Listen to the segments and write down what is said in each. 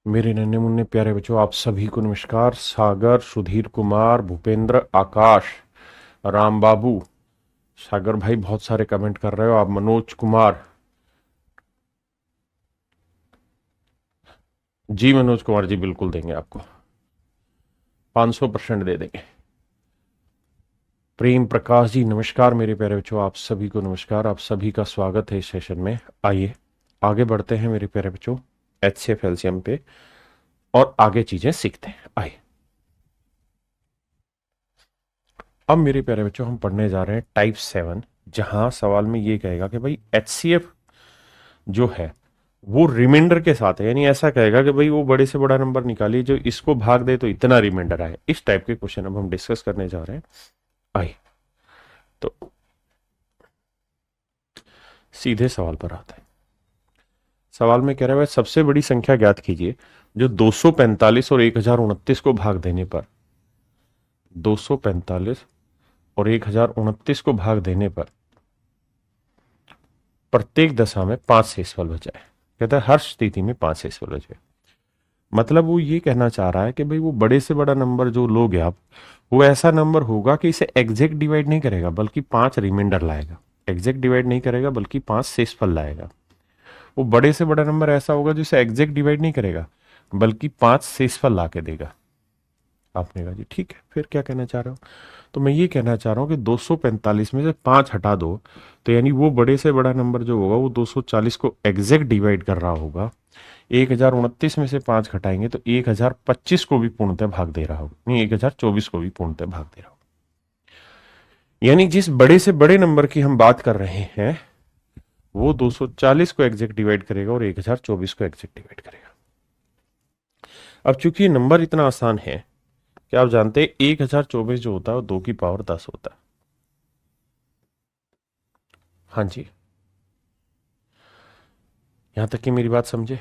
मेरे नन्हे मुन्ने प्यारे बच्चों, आप सभी को नमस्कार। सागर, सुधीर कुमार, भूपेंद्र, आकाश, राम बाबू, सागर भाई बहुत सारे कमेंट कर रहे हो आप। मनोज कुमार, जी मनोज कुमार जी बिल्कुल देंगे आपको, 500% दे देंगे। प्रेम प्रकाश जी नमस्कार मेरे प्यारे बच्चों, आप सभी को नमस्कार। आप सभी का स्वागत है इस सेशन में। आइए आगे बढ़ते हैं मेरे प्यारे बच्चों HCF एलसीएम पे और आगे चीजें सीखते हैं। आइए अब मेरे प्यारे बच्चों हम पढ़ने जा रहे हैं टाइप 7, जहां सवाल में ये कहेगा कि भाई HCF जो है वो रिमाइंडर के साथ है, यानी ऐसा कहेगा कि भाई वो बड़े से बड़ा नंबर निकालिए जो इसको भाग दे तो इतना रिमाइंडर आए। इस टाइप के क्वेश्चन अब हम डिस्कस करने जा रहे हैं। आइए तो सीधे सवाल पर आते हैं। सवाल में कह रहा है सबसे बड़ी संख्या ज्ञात कीजिए जो 245 और 1029 को भाग देने पर 245 और 1029 को भाग देने पर प्रत्येक दशा में 5 शेषफल बचाए। कहता है हर स्थिति में 5 शेषफल बचे। मतलब वो ये कहना चाह रहा है कि भाई वो बड़े से बड़ा नंबर जो लोगे आप, वो ऐसा नंबर होगा कि इसे एग्जैक्ट डिवाइड नहीं करेगा बल्कि 5 रिमाइंडर लाएगा। एग्जैक्ट डिवाइड नहीं करेगा बल्कि 5 शेषफल लाएगा। वो बड़े से बड़ा नंबर ऐसा होगा जिसे एग्जैक्ट डिवाइड नहीं करेगा बल्कि 5 शेषफल ला के देगा। आपने कहा जी ठीक है, फिर क्या कहना चाह रहे हो? तो मैं ये कहना चाह रहा हूँ कि 245 में से 5 हटा दो, तो यानी वो बड़े से बड़ा नंबर जो होगा वो 240 को एग्जैक्ट डिवाइड कर रहा होगा। 1029 में से 5 घटाएंगे तो 1025 को भी पूर्णतः भाग दे रहा होगा, नहीं 1024 को भी पूर्णतः भाग दे रहा होगा। यानी जिस बड़े से बड़े नंबर की हम बात कर रहे हैं वो 240 को एग्जैक्ट डिवाइड करेगा और 1024 को एग्जैक्ट डिवाइड करेगा। अब चूंकि ये नंबर इतना आसान है कि आप जानते हैं 1024 जो होता है वो 2 की पावर 10 होता है। हाँ जी, यहां तक कि मेरी बात समझे।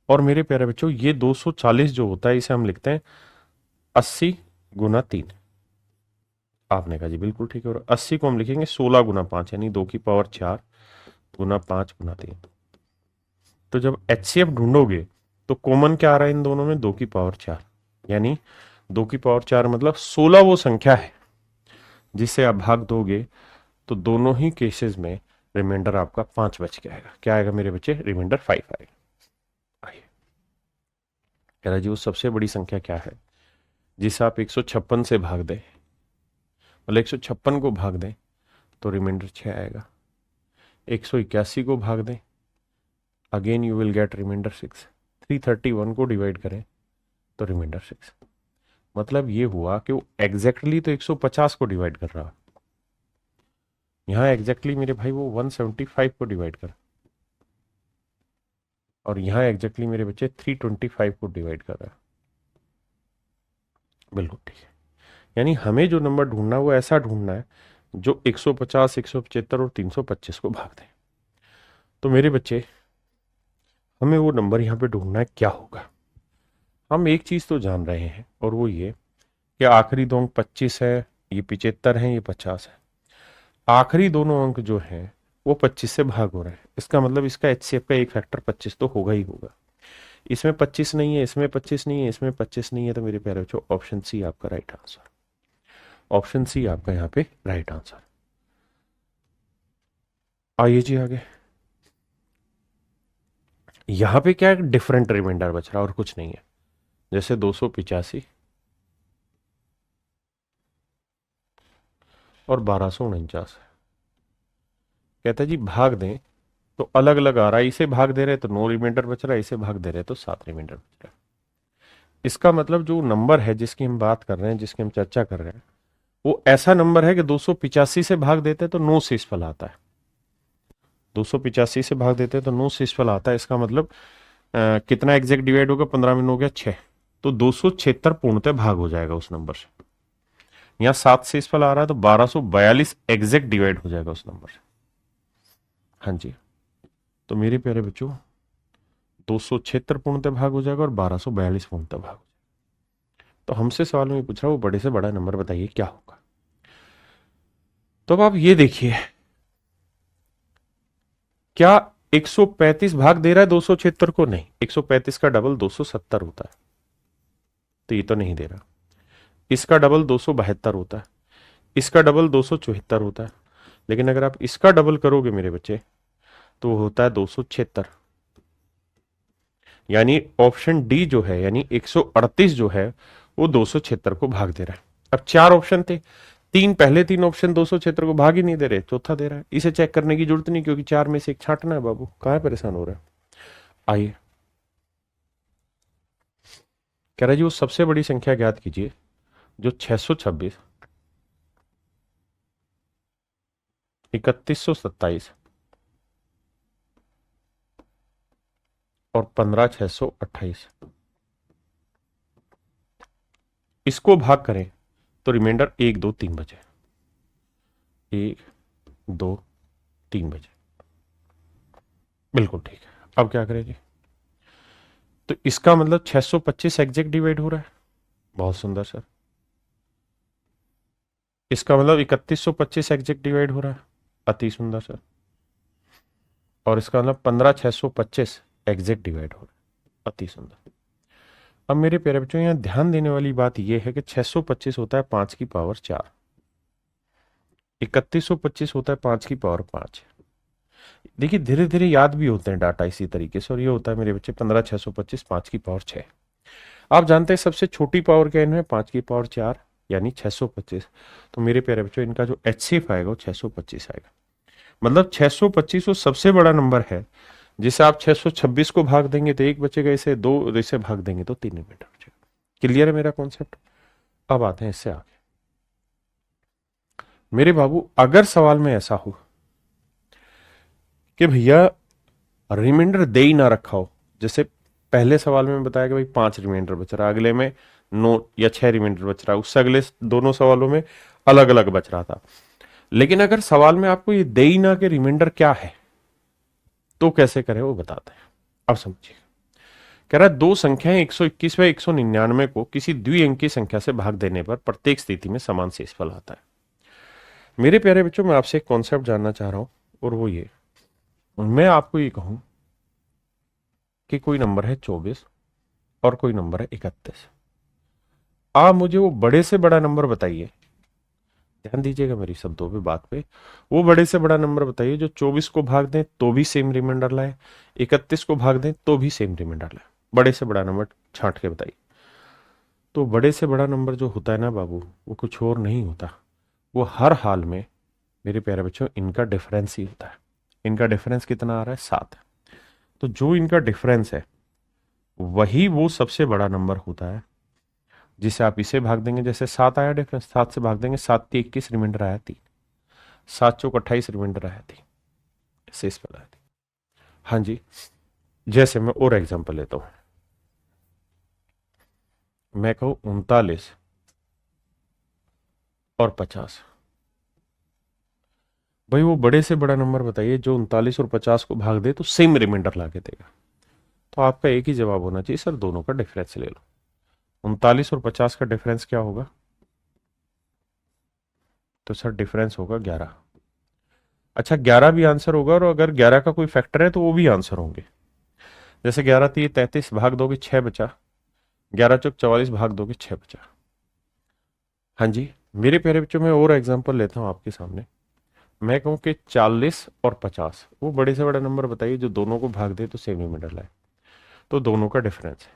और मेरे प्यारे बच्चों ये 240 जो होता है इसे हम लिखते हैं 80 गुना 3। आपने कहा जी बिल्कुल ठीक है। और 80 को हम लिखेंगे 16 गुना 5, यानी 2 की पावर 4 गुना 5 गुना 3। तो जब HCF ढूंढोगे तो कॉमन क्या आ रहा है इन दोनों में? 2 की पावर 4, यानी 2 की पावर 4 मतलब 16 वो संख्या है जिसे आप भाग दोगे तो दोनों ही केसेस में रिमाइंडर आपका 5 बच के आएगा। क्या आएगा मेरे बच्चे? रिमाइंडर 5 आएगा। आइए कह रहा जी वो सबसे बड़ी संख्या क्या है जिसे आप 156 से भाग दें, मतलब 156 को भाग दें तो रिमाइंडर 6 आएगा। 181 को भाग दें, again you will get reminder 6। 331 को डिवाइड करें तो रिमाइंडर 6। मतलब ये हुआ कि वो एग्जैक्टली तो 150 को डिवाइड कर रहा, यहां एग्जैक्टली मेरे भाई वो 175 को डिवाइड कर, और यहां एग्जैक्टली मेरे बच्चे 325 को डिवाइड कर रहा है। बिल्कुल ठीक है। यानी हमें जो नंबर ढूंढना है वो ऐसा ढूंढना है जो 150, 175 और 325 को भाग दे। तो मेरे बच्चे हमें वो नंबर यहां पे ढूंढना है, क्या होगा? हम एक चीज तो जान रहे हैं और वो ये कि आखिरी दो अंक 25 है, ये 75 है, ये 50 है। आखिरी दोनों अंक जो हैं वो 25 से भाग हो रहे हैं। इसका मतलब इसका HCF का एक फैक्टर 25 तो होगा ही होगा। इसमें 25 नहीं है, इसमें 25 नहीं है, इसमें 25 नहीं है, तो मेरे प्यारे बच्चों ऑप्शन सी आपका राइट आंसर। ऑप्शन सी आपका यहाँ पे राइट आंसर। आइए जी आगे। यहां पे क्या डिफरेंट रिमाइंडर बच रहा और कुछ नहीं है, जैसे 285 और 1249। कहता है जी भाग दें तो अलग अलग आ रहा है, इसे भाग दे रहे तो 9 रिमाइंडर बच रहा है, इसे भाग दे रहे तो 7 रिमाइंडर बच रहा है। इसका मतलब जो नंबर है जिसकी हम बात कर रहे हैं, जिसकी हम चर्चा कर रहे हैं, वो ऐसा नंबर है कि 285 से भाग देते तो 9 शेषफल आता है। 285 से भाग देते तो 9 शेषफल आता है। इसका मतलब कितना एग्जैक्ट डिवाइड होगा? 15 में 9 गया 6, तो 276 पूर्णतः भाग हो जाएगा उस नंबर से। यहाँ 7 शेषफल आ रहा है तो 1242 एग्जैक्ट डिवाइड हो जाएगा उस नंबर से। हाँ जी, तो मेरे प्यारे बच्चों 276 पूर्णतः भाग हो जाएगा और 1242 पूर्णतः भाग हो जाएगा। तो हमसे सवाल में पूछ रहा वो बड़े से बड़ा नंबर बताइए क्या होगा। तो अब आप ये देखिए, क्या 135 भाग दे रहा है 276 को? नहीं, 135 का डबल 270 होता है, तो ये तो नहीं दे रहा। इसका डबल 272 होता है, इसका डबल 274 होता है, लेकिन अगर आप इसका डबल करोगे मेरे बच्चे तो होता है 276। यानी ऑप्शन डी जो है, यानी 138 जो है वो 276 को भाग दे रहा है। अब चार ऑप्शन थे, पहले तीन ऑप्शन 276 को भाग ही नहीं दे रहे, चौथा दे रहा है। इसे चेक करने की जरूरत नहीं, क्योंकि चार में से एक छांटना है बाबू, कहां परेशान हो रहा है। आइए, कह रहा है जी वो सबसे बड़ी संख्या ज्ञात कीजिए जो 626, 3127 और 15628 इसको भाग करें तो रिमाइंडर 1 2 3 बचे, 1 2 3 बचे। बिल्कुल ठीक है। अब क्या करें जी? तो इसका मतलब 625 एग्जैक्ट डिवाइड हो रहा है। बहुत सुंदर सर। इसका मतलब 3125 एग्जैक्ट डिवाइड हो रहा है। अति सुंदर सर। और इसका मतलब 15625 एग्जैक्ट डिवाइड हो रहा है। अति सुंदर। अब मेरे प्यारे बच्चों, यहां ध्यान देने वाली बात यह है कि 625 होता है 5 की पावर 4, 3125 होता है 5 की पावर 5। देखिए धीरे धीरे याद भी होते हैं डाटा इसी तरीके से, और ये होता है मेरे बच्चे 15625 5 की पावर 6। आप जानते हैं सबसे छोटी पावर क्या इनमें? 5 की पावर 4 यानी 625। तो मेरे प्यारे बच्चों, इनका जो एचसीएफ आएगा वो 625 आएगा। मतलब 625 वो सबसे बड़ा नंबर है जिसे आप 626 को भाग देंगे तो एक बचेगा, इसे दो इसे भाग देंगे तो 3 मीटर बचेगा। क्लियर है मेरा कॉन्सेप्ट? अब आते हैं इससे आगे। मेरे बाबू, अगर सवाल में ऐसा हो कि भैया रिमाइंडर दे ही ना रखा हो, जैसे पहले सवाल में बताया कि भाई 5 रिमाइंडर बच रहा, अगले में 9 या 6 रिमाइंडर बच रहा, उससे अगले दोनों सवालों में अलग अलग बच रहा था, लेकिन अगर सवाल में आपको ये दे ही ना कि रिमाइंडर क्या है, तो कैसे करें वो बताते हैं। अब समझिए, कह रहा है दो संख्याएं 121 व 199 को किसी द्विअंकी संख्या से भाग देने पर प्रत्येक स्थिति में समान शेषफल आता है। मेरे प्यारे बच्चों, मैं आपसे एक कॉन्सेप्ट जानना चाह रहा हूं, और वो ये, मैं आपको ये कहूं कि कोई नंबर है 24 और कोई नंबर है 31। आप मुझे वो बड़े से बड़ा नंबर बताइए, ध्यान दीजिएगा मेरी शब्दों पे, बात पे। वो बड़े से बड़ा नंबर बताइए जो 24 को भाग दें तो भी सेम रिमाइंडर लाए, 31 को भाग दें तो भी सेम रिमाइंडर लाए। बड़े से बड़ा नंबर छांट के बताइए। तो बड़े से बड़ा नंबर जो होता है ना बाबू, वो कुछ और नहीं होता, वो हर हाल में मेरे प्यारे बच्चों इनका डिफरेंस ही होता है। इनका डिफरेंस कितना आ रहा है? 7। तो जो इनका डिफरेंस है वही वो सबसे बड़ा नंबर होता है जिसे आप इसे भाग देंगे। जैसे 7 आया डिफरेंस, 7 से भाग देंगे, 7 × 3 = 21 रिमाइंडर आया 3, 7 × 4 = 28 रिमाइंडर आया 3, शेषफल आया 3। हाँ जी, जैसे मैं और एग्जांपल लेता हूं, मैं कहूं 39 और 50। भाई वो बड़े से बड़ा नंबर बताइए जो 39 और 50 को भाग दे तो सेम रिमाइंडर ला के देगा। तो आपका एक ही जवाब होना चाहिए, सर दोनों का डिफरेंस ले लो। 39 और 50 का डिफरेंस क्या होगा? तो सर डिफरेंस होगा 11। अच्छा, 11 भी आंसर होगा, और अगर 11 का कोई फैक्टर है तो वो भी आंसर होंगे। जैसे 11 3 33 भाग दोगे 6 बचा, 11 चौक 44 भाग दोगे 6 बचा। हाँ जी, मेरे प्यारे बच्चों, में और एग्जांपल लेता हूं आपके सामने। मैं कहूं कि 40 और 50, वो बड़े से बड़ा नंबर बताइए जो दोनों को भाग दे तो सेम रिमाइंडर लाए। तो दोनों का डिफरेंस है,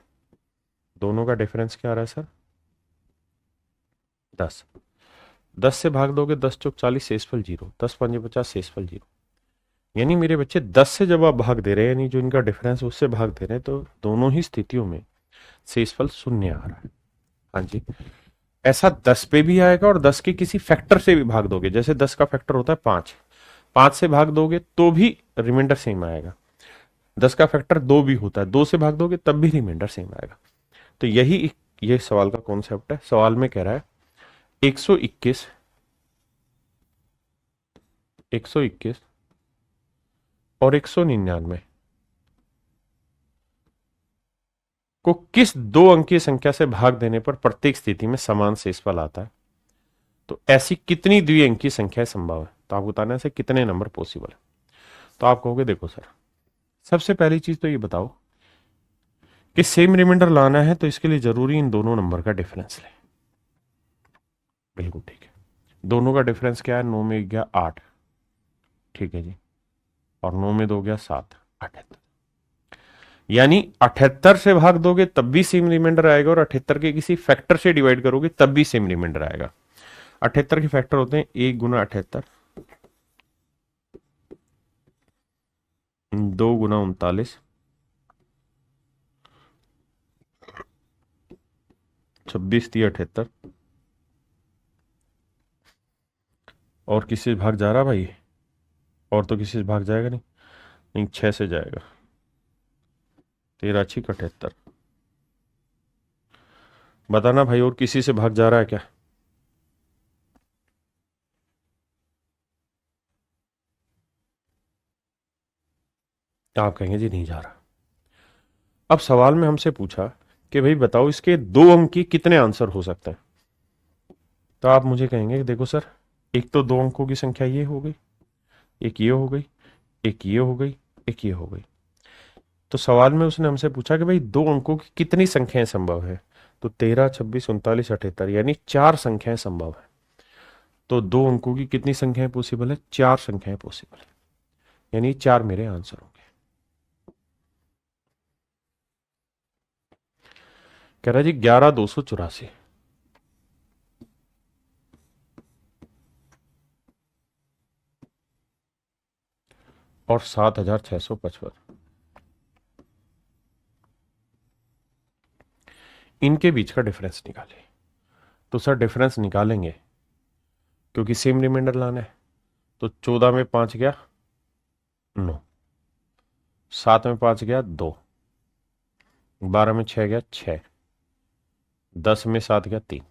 दोनों का डिफरेंस क्या आ रहा है सर? 10। 10 से भाग दोगे 10 चौक 40, शेषफल 0, 10 5 50, शेषफल 0। यानी मेरे बच्चे 10 से जब आप भाग दे रहे हैं, यानी जो इनका डिफरेंस उससे भाग दे रहे हैं, तो दोनों ही स्थितियों में शेषफल 0 आ रहा है। हाँ जी, ऐसा 10 पे भी आएगा, और 10 के किसी फैक्टर से भी भाग दोगे, जैसे 10 का फैक्टर होता है 5, 5 से भाग दोगे तो भी रिमाइंडर सेम आएगा। 10 का फैक्टर 2 भी होता है, 2 से भाग दोगे तब भी रिमाइंडर सेम आएगा। तो यही ये सवाल का कॉन्सेप्ट है। सवाल में कह रहा है 121 और 199 को किस दो अंकीय संख्या से भाग देने पर प्रत्येक स्थिति में समान शेषफल आता है? तो ऐसी कितनी द्विअंकीय संख्याएं संभव है? तो आप बताना, ऐसे कितने नंबर पॉसिबल है? तो आप कहोगे देखो सर, सबसे पहली चीज तो ये बताओ कि सेम रिमाइंडर लाना है तो इसके लिए जरूरी इन दोनों नंबर का डिफरेंस ले। बिल्कुल ठीक है। दोनों का डिफरेंस क्या है? 9 में 1 गया 8, ठीक है जी, और 9 में 2 गया 7, 78। यानी 78 से भाग दोगे तब भी सेम रिमाइंडर आएगा, और 78 के किसी फैक्टर से डिवाइड करोगे तब भी सेम रिमाइंडर आएगा। 78 के फैक्टर होते हैं 1 गुना 78, 2 गुना 39, 26 थी 78, और किसी से भाग जा रहा भाई? और तो किसी से भाग जाएगा नहीं, नहीं 6 से जाएगा, 13 6 78। बताना भाई, और किसी से भाग जा रहा है क्या? आप कहेंगे जी नहीं जा रहा। अब सवाल में हमसे पूछा कि भाई बताओ इसके 2 अंक की कितने आंसर हो सकते हैं। तो आप मुझे कहेंगे कि देखो सर, एक तो 2 अंकों की संख्या ये हो गई, एक ये हो गई, एक ये हो गई, एक ये हो गई। तो सवाल में उसने हमसे पूछा कि भाई 2 अंकों की कितनी संख्याएं संभव है। तो 13 26 39 78, यानी 4 संख्याएं संभव है। तो 2 अंकों की कितनी संख्याएं पॉसिबल है? 4 संख्याएं पॉसिबल है, यानी 4 मेरे आंसर होंगे। कह रहा जी 11 284 और 7655, इनके बीच का डिफरेंस निकाले। तो सर डिफरेंस निकालेंगे क्योंकि सेम रिमाइंडर लाना है। तो 14 में 5 गया 9, 7 में 5 गया 2, 12 में 6 गया 6, 10 में 7 गया 3।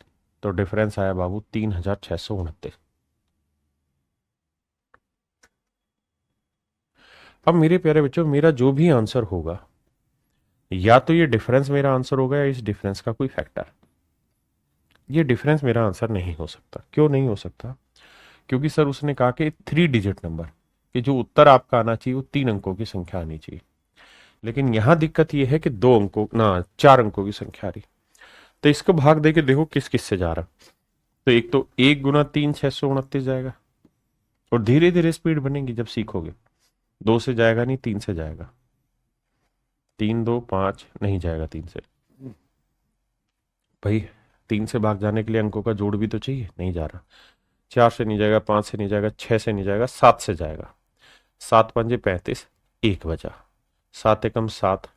तो डिफरेंस आया बाबू 3629। अब मेरे प्यारे बच्चों, मेरा जो भी आंसर होगा, या तो ये डिफरेंस मेरा आंसर होगा या इस डिफरेंस का कोई फैक्टर। ये डिफरेंस मेरा आंसर नहीं हो सकता। क्यों नहीं हो सकता? क्योंकि सर उसने कहा कि 3 डिजिट नंबर, कि जो उत्तर आपका आना चाहिए वो 3 अंकों की संख्या आनी चाहिए। लेकिन यहां दिक्कत यह है कि 2 अंकों ना 4 अंकों की संख्या आ रही। तो इसको भाग दे के देखो किस किस से जा रहा। तो एक तो 1 गुना 3 629 जाएगा, और धीरे धीरे स्पीड बनेगी जब सीखोगे। 2 से जाएगा नहीं, 3 से जाएगा। 3 2 5 नहीं जाएगा 3 से भाई। 3 से भाग जाने के लिए अंकों का जोड़ भी तो चाहिए, नहीं जा रहा। 4 से नहीं जाएगा, 5 से नहीं जाएगा, 6 से नहीं जाएगा, 7 से जाएगा। 7 पंजे 35, 1 बचा। 7 एकम 7,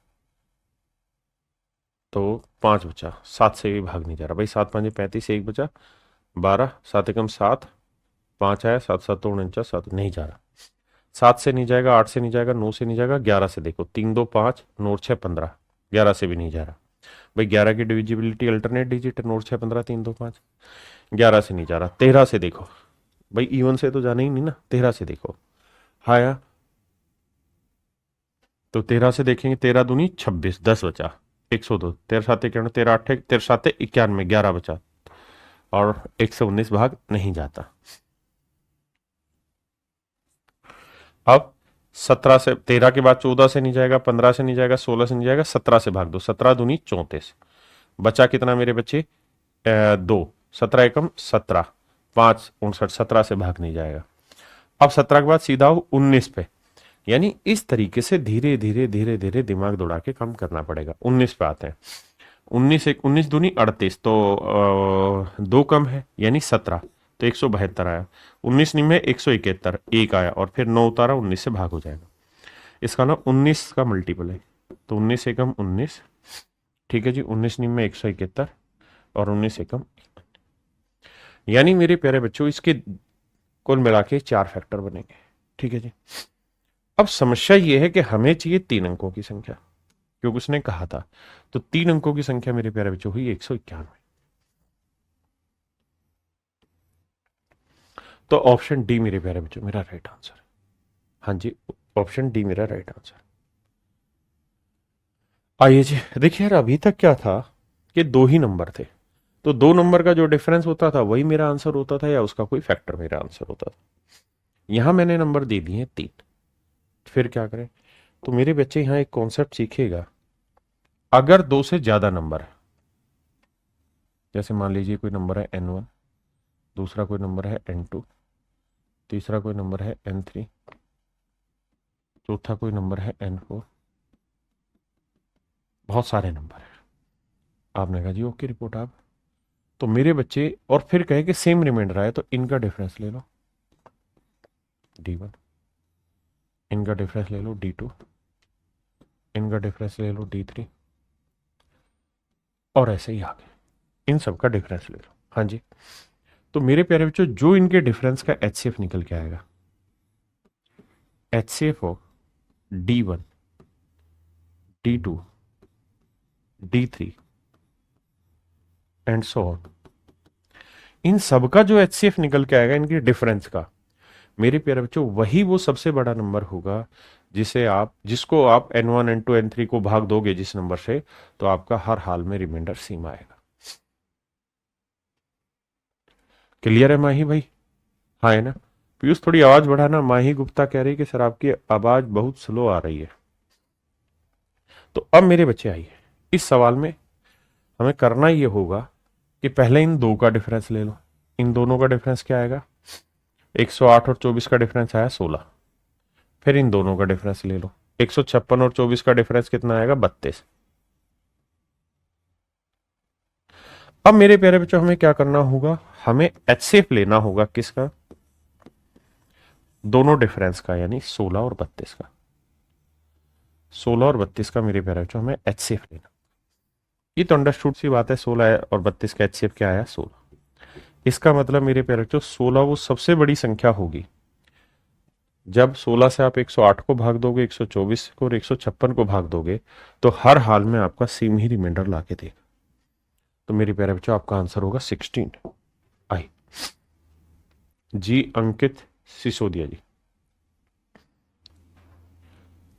तो 5 बचा। 7 से भी भाग नहीं जा रहा भाई। 7 पंजे 35, 1 बचा, 12। 7 एकम 7, 5 आया, 7 7 49, 7 नहीं जा रहा। 7 से नहीं जाएगा, 8 से नहीं जाएगा, 9 से नहीं जाएगा, 11 से देखो। 3 2 5, नोट 6 15, 11 से भी नहीं जा रहा भाई। 11 की डिविजिबिलिटी अल्टरनेट डिजिट है, नोट 6 15 3 2 5, 11 से नहीं जा रहा। 13 से देखो भाई, इवन से तो जाना ही नहीं ना। 13 से देखो, हाया। तो 13 से देखेंगे, 13 दूनी 26, 10 बचा। 102, 13 7 91, 13 8 13 7 91, 11 बचा, और 119 भाग नहीं जाता। अब 17 से, 13 के बाद 14 से नहीं जाएगा, 15 से नहीं जाएगा, 16 से नहीं जाएगा, 17 से भाग दो। 17 दूनी 34, बचा कितना मेरे बच्चे? 2। 17 एकम 17, 5 59, 17 से भाग नहीं जाएगा। अब 17 के बाद सीधा हो 19 पे। यानी इस तरीके से धीरे धीरे धीरे धीरे दिमाग दौड़ा के कम करना पड़ेगा। 19 पे आते हैं। 19 एक 19 दूनी 38, तो 2 कम है यानी 17, तो 172 आया। 19 में 171, 1 आया, और फिर 9 उतारा, 19 से भाग हो जाएगा। इसका ना 19 का मल्टीपल है, तो 19 एकम 19, ठीक है जी। 19 में 171, और 19 एकम, यानी मेरे प्यारे बच्चों इसके कुल मिला के 4 फैक्टर बनेंगे, ठीक है जी। अब समस्या यह है कि हमें चाहिए 3 अंकों की संख्या, क्योंकि उसने कहा था। तो 3 अंकों की संख्या मेरे प्यारे बच्चों हुई 191। तो ऑप्शन डी मेरे प्यारे बच्चों मेरा राइट आंसर है। हाँ जी, ऑप्शन डी मेरा राइट आंसर। आइए जी, देखिए यार, अभी तक क्या था कि 2 ही नंबर थे। तो 2 नंबर का जो डिफरेंस होता था वही मेरा आंसर होता था, या उसका कोई फैक्टर मेरा आंसर होता था। यहां मैंने नंबर दे दिए 3, फिर क्या करें? तो मेरे बच्चे यहां एक कॉन्सेप्ट सीखेगा, अगर दो से ज्यादा नंबर है, जैसे मान लीजिए कोई नंबर है n1, दूसरा कोई नंबर है n2, तीसरा कोई नंबर है n3, चौथा कोई नंबर है n4, बहुत सारे नंबर है। आपने कहा जी ओके रिपोर्ट आप, तो मेरे बच्चे और फिर कहे कि सेम रिमाइंडर आया, तो इनका डिफरेंस ले लो d1, इनका डिफरेंस ले लो d2, इनका डिफरेंस ले लो d3, और ऐसे ही आगे इन सब का डिफरेंस ले लो। हाँ जी, तो मेरे प्यारे बच्चों जो इनके डिफरेंस का HCF निकल के आएगा, HCF of d1, d2, d3 and so on, इन सब का जो HCF निकल के आएगा इनके डिफरेंस का, मेरे प्यारे बच्चों वही वो सबसे बड़ा नंबर होगा जिसको आप n1, n2, n3 को भाग दोगे जिस नंबर से, तो आपका हर हाल में रिमाइंडर सेम आएगा। क्लियर है माही भाई? हाँ है ना? पीयूष थोड़ी आवाज बढ़ाना। माही गुप्ता कह रही कि सर आपकी आवाज बहुत स्लो आ रही है। तो अब मेरे बच्चे आइए, इस सवाल में हमें करना ये होगा कि पहले इन दो का डिफरेंस ले लो। इन दोनों का डिफरेंस क्या आएगा? 108 और 24 का डिफरेंस आया 16। फिर इन दोनों का डिफरेंस ले लो, 156 और 24 का डिफरेंस कितना आएगा? 32। अब मेरे प्यारे बच्चों हमें क्या करना होगा? हमें HCF लेना होगा किसका? दोनों डिफरेंस का, यानी 16 और 32 का। 16 और 32 का मेरे प्यारे बच्चों हमें HCF लेना। ये तो अंडरस्टूड सी बात है, 16 और 32 का HCF क्या आया? 16। इसका मतलब मेरे प्यारे बच्चों 16 वो सबसे बड़ी संख्या होगी। जब 16 से आप 108 को भाग दोगे, 124 को और 156 को भाग दोगे, तो हर हाल में आपका सेम ही रिमाइंडर ला के देगा। तो मेरे प्यारे बच्चों आपका आंसर होगा 16। आई जी अंकित सिसोदिया जी।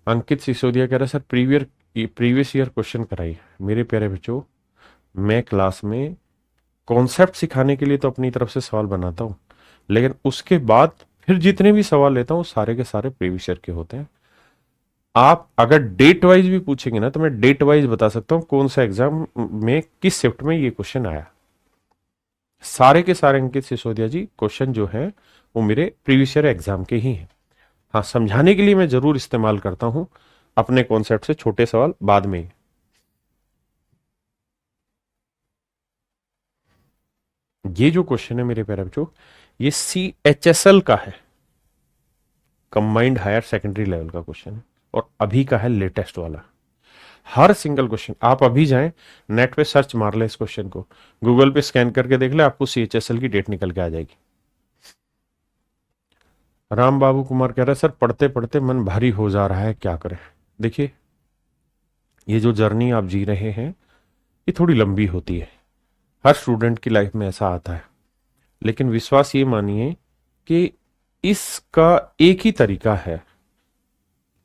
अंकित सिसोदिया कह रहे सर प्रीवियस ईयर क्वेश्चन कराइए। मेरे प्यारे बच्चों मैं क्लास में कॉन्सेप्ट सिखाने के लिए तो अपनी तरफ से सवाल बनाता हूं, लेकिन उसके बाद फिर जितने भी सवाल लेता हूं सारे के सारे प्रीवियस ईयर के होते हैं। आप अगर डेट वाइज भी पूछेंगे ना, तो मैं डेट वाइज बता सकता हूं कौन सा एग्जाम में किस शिफ्ट में ये क्वेश्चन आया। सारे के सारे अंकित सिसोदिया जी क्वेश्चन जो है वो मेरे प्रीवियस ईयर एग्जाम के ही हैं। हाँ, समझाने के लिए मैं जरूर इस्तेमाल करता हूं अपने कॉन्सेप्ट से छोटे सवाल बाद में। ये जो क्वेश्चन है मेरे प्यारे बच्चों, ये CHSL का है, कंबाइंड हायर सेकेंडरी लेवल का क्वेश्चन है, और अभी का है लेटेस्ट वाला। हर सिंगल क्वेश्चन आप अभी जाएं नेट पे सर्च मार ले, इस क्वेश्चन को गूगल पे स्कैन करके देख ले, आपको CHSL की डेट निकल के आ जाएगी। राम बाबू कुमार कह रहे हैं सर पढ़ते पढ़ते मन भारी हो जा रहा है, क्या करें? देखिए, ये जो जर्नी आप जी रहे हैं ये थोड़ी लंबी होती है, हर स्टूडेंट की लाइफ में ऐसा आता है, लेकिन विश्वास ये मानिए कि इसका एक ही तरीका है,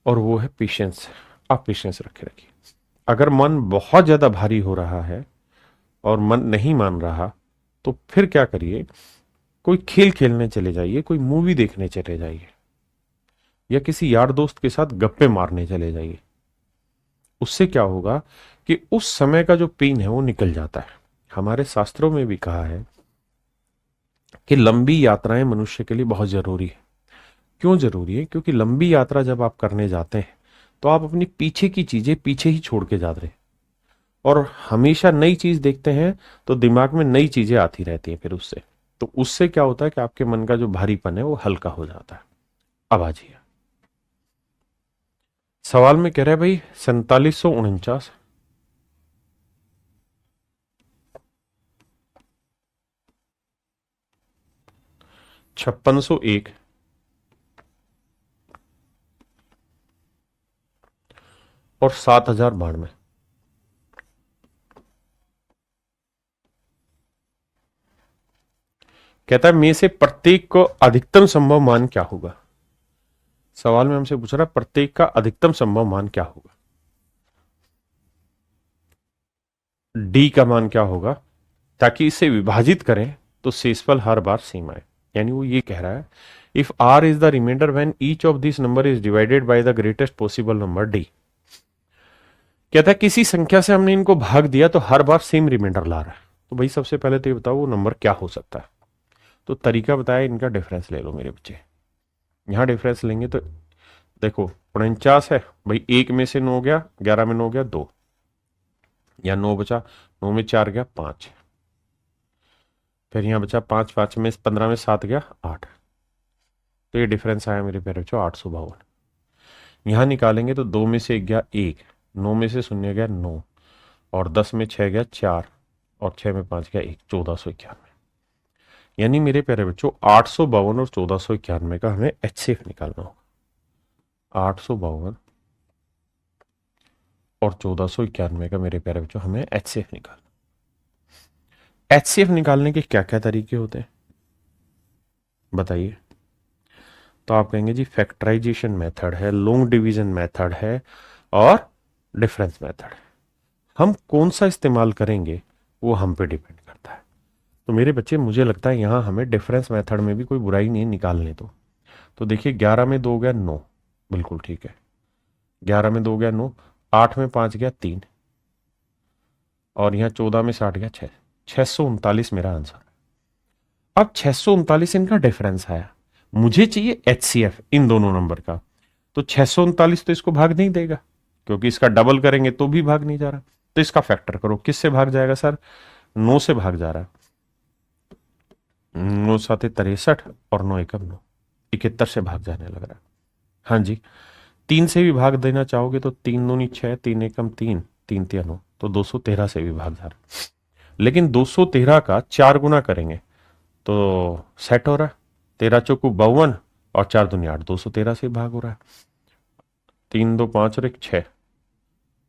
और वो है पेशेंस। आप पेशेंस रखे रखिए। अगर मन बहुत ज्यादा भारी हो रहा है और मन नहीं मान रहा, तो फिर क्या करिए? कोई खेल खेलने चले जाइए, कोई मूवी देखने चले जाइए, या किसी यार दोस्त के साथ गप्पे मारने चले जाइए। उससे क्या होगा कि उस समय का जो पेन है वो निकल जाता है। हमारे शास्त्रों में भी कहा है कि लंबी यात्राएं मनुष्य के लिए बहुत जरूरी है। क्यों जरूरी है? क्योंकि लंबी यात्रा जब आप करने जाते हैं तो आप अपनी पीछे की चीजें पीछे ही छोड़ के जा रहे हैं, और हमेशा नई चीज देखते हैं तो दिमाग में नई चीजें आती रहती हैं फिर उससे। तो उससे क्या होता है कि आपके मन का जो भारीपन है वो हल्का हो जाता है। अब आ जाइए सवाल में, कह रहे हैं भाई 4749, 5601 और 7092। कहता है में से प्रत्येक को अधिकतम संभव मान क्या होगा? सवाल में हमसे पूछ रहा है प्रत्येक का अधिकतम संभव मान क्या होगा। डी का मान क्या होगा, ताकि इसे विभाजित करें तो शेषफल हर बार सेम आए। यानी वो ये कह रहा है if R is the reminder when each of this number is divided by the greatest possible number D. कहता है किसी संख्या से हमने इनको भाग दिया तो हर बार सेम रिमाइंडर ला रहा है। तो भाई सबसे पहले तो ये बताओ वो नंबर क्या हो सकता है। तो तरीका बताया, इनका डिफरेंस ले लो मेरे बच्चे। यहां डिफरेंस लेंगे तो देखो 49 है भाई, एक में से 9 गया, 11 में 9 गया 2, या 9 बचा, 9 में 4 गया 5, फिर यहां बचा 5, 5 में 15 में 7 गया 8। तो ये डिफरेंस आया मेरे प्यारे बच्चों 852। यहां निकालेंगे तो 2 में से 1 गया 1, 9 में से 0 गया 9, और 10 में 6 गया 4, और 6 में 5 गया 1, 1491। यानी मेरे प्यारे बच्चों 852 और 1491 का हमें एचसीएफ निकालना होगा। 852 और 1491 का मेरे प्यारे बच्चों हमें एचसीएफ निकालना। एचसीएफ निकालने के क्या क्या तरीके होते हैं बताइए। तो आप कहेंगे जी फैक्टराइजेशन मेथड है, लॉन्ग डिवीजन मेथड है, और डिफरेंस मेथड है। हम कौन सा इस्तेमाल करेंगे वो हम पे डिपेंड करता है। तो मेरे बच्चे मुझे लगता है यहां हमें डिफरेंस मेथड में भी कोई बुराई नहीं है, निकालने तो देखिए 11 में 2 गया 9, बिल्कुल ठीक है। 11 में 2 गया 9, 8 में 5 गया 3, और यहां 14 में 60 गया 6, 639 मेरा आंसर। अब 639 इनका डिफरेंस आया, मुझे चाहिए एचसीएफ इन दोनों नंबर का। तो 639 तो इसको भाग नहीं देगा, क्योंकि इसका डबल करेंगे तो भी भाग नहीं जा रहा। तो इसका फैक्टर करो, किससे भाग जाएगा सर? 9 से भाग जा रहा है। 9 साते 63 और 9 एकम 9, 71 से भाग जाने लग रहा है। हाँ जी, 3 से भी भाग देना चाहोगे तो 3 दूनी 6, 3 एकम 3, 3 तिया 9, तो 213 से भी भाग जा रहा है। लेकिन 213 का 4 गुना करेंगे तो सेट हो रहा है, 13 चौकू 52 और 4 दूनी 8, 213 से भाग हो रहा है। 3 2 5 और 1 6,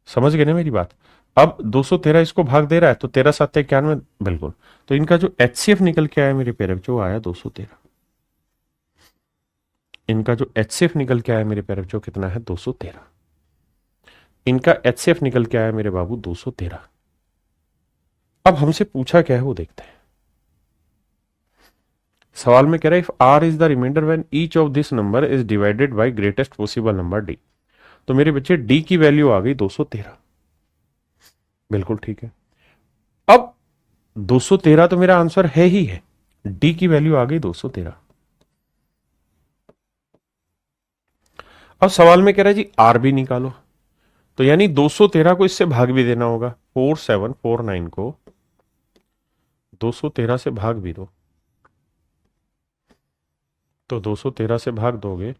समझ गए ना मेरी बात। अब 213 इसको भाग दे रहा है तो 13 7 91, बिल्कुल। तो इनका जो एचसीएफ निकल के आया मेरे पेरेंट जो आया 213। इनका जो एचसीएफ निकल के आया मेरे पेरेंट जो कितना है 213। इनका एचसीएफ निकल के आया मेरे बाबू 213। अब हमसे पूछा क्या है वो देखते हैं। सवाल में कह रहा है if R is the reminder when each of this number is divided by greatest possible number D. तो मेरे बच्चे डी की वैल्यू आ गई 213, बिल्कुल ठीक है। अब 213 तो मेरा आंसर है ही है, डी की वैल्यू आ गई 213। अब सवाल में कह रहा है जी आर भी निकालो, तो यानी 213 को इससे भाग भी देना होगा। 4749 को 213 से भाग भी दो, तो 213 से भाग दोगे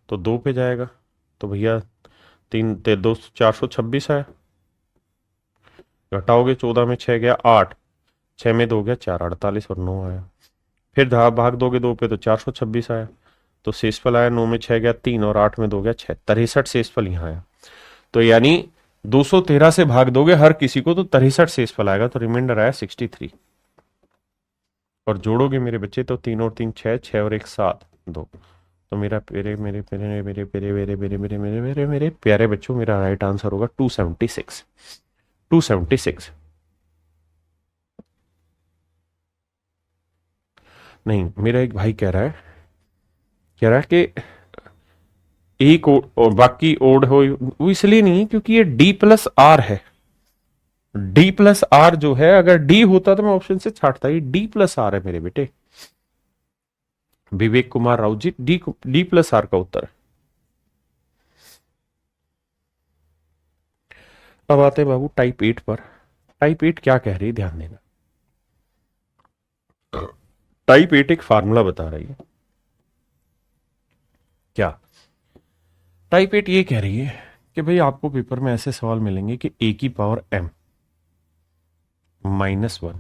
तो 2 पे जाएगा, तो भैया 3 2 426 आया। घटाओगे 14 में 6 गया 8, 6 में 2 गया 4, 48 और 9 आया। फिर भाग दोगे 2 पे तो 426 आया। तो शेषफल आया 9 में 6 गया 3, और 8 में 2 गया 6, 63 शेषफल यहाँ आया। तो यानी 213 से भाग दोगे हर किसी को तो 63 शेषफल आएगा, तो रिमाइंडर आया 63। और जोड़ोगे मेरे बच्चे तो 3 और 3 6, 6 और 1 7 2। तो मेरा मेरे मेरे मेरे मेरे मेरे मेरे मेरे मेरे मेरे मेरे मेरे प्यारे बच्चों मेरा राइट आंसर होगा 276। 276 नहीं, मेरा एक भाई कह रहा है कि एक और बाकी ओड हो, वो इसलिए नहीं क्योंकि ये डी प्लस आर है। डी प्लस आर जो है, अगर डी होता तो मैं ऑप्शन से छाटता, ये डी प्लस आर है मेरे बेटे। विवेक कुमार राउत जी, डी डी प्लस आर का उत्तर है। अब आते हैं बाबू टाइप 8 पर। टाइप 8 क्या कह रही है ध्यान देना। टाइप 8 एक फार्मूला बता रही है। क्या टाइप 8 ये कह रही है कि भाई आपको पेपर में ऐसे सवाल मिलेंगे कि ए की पावर m -1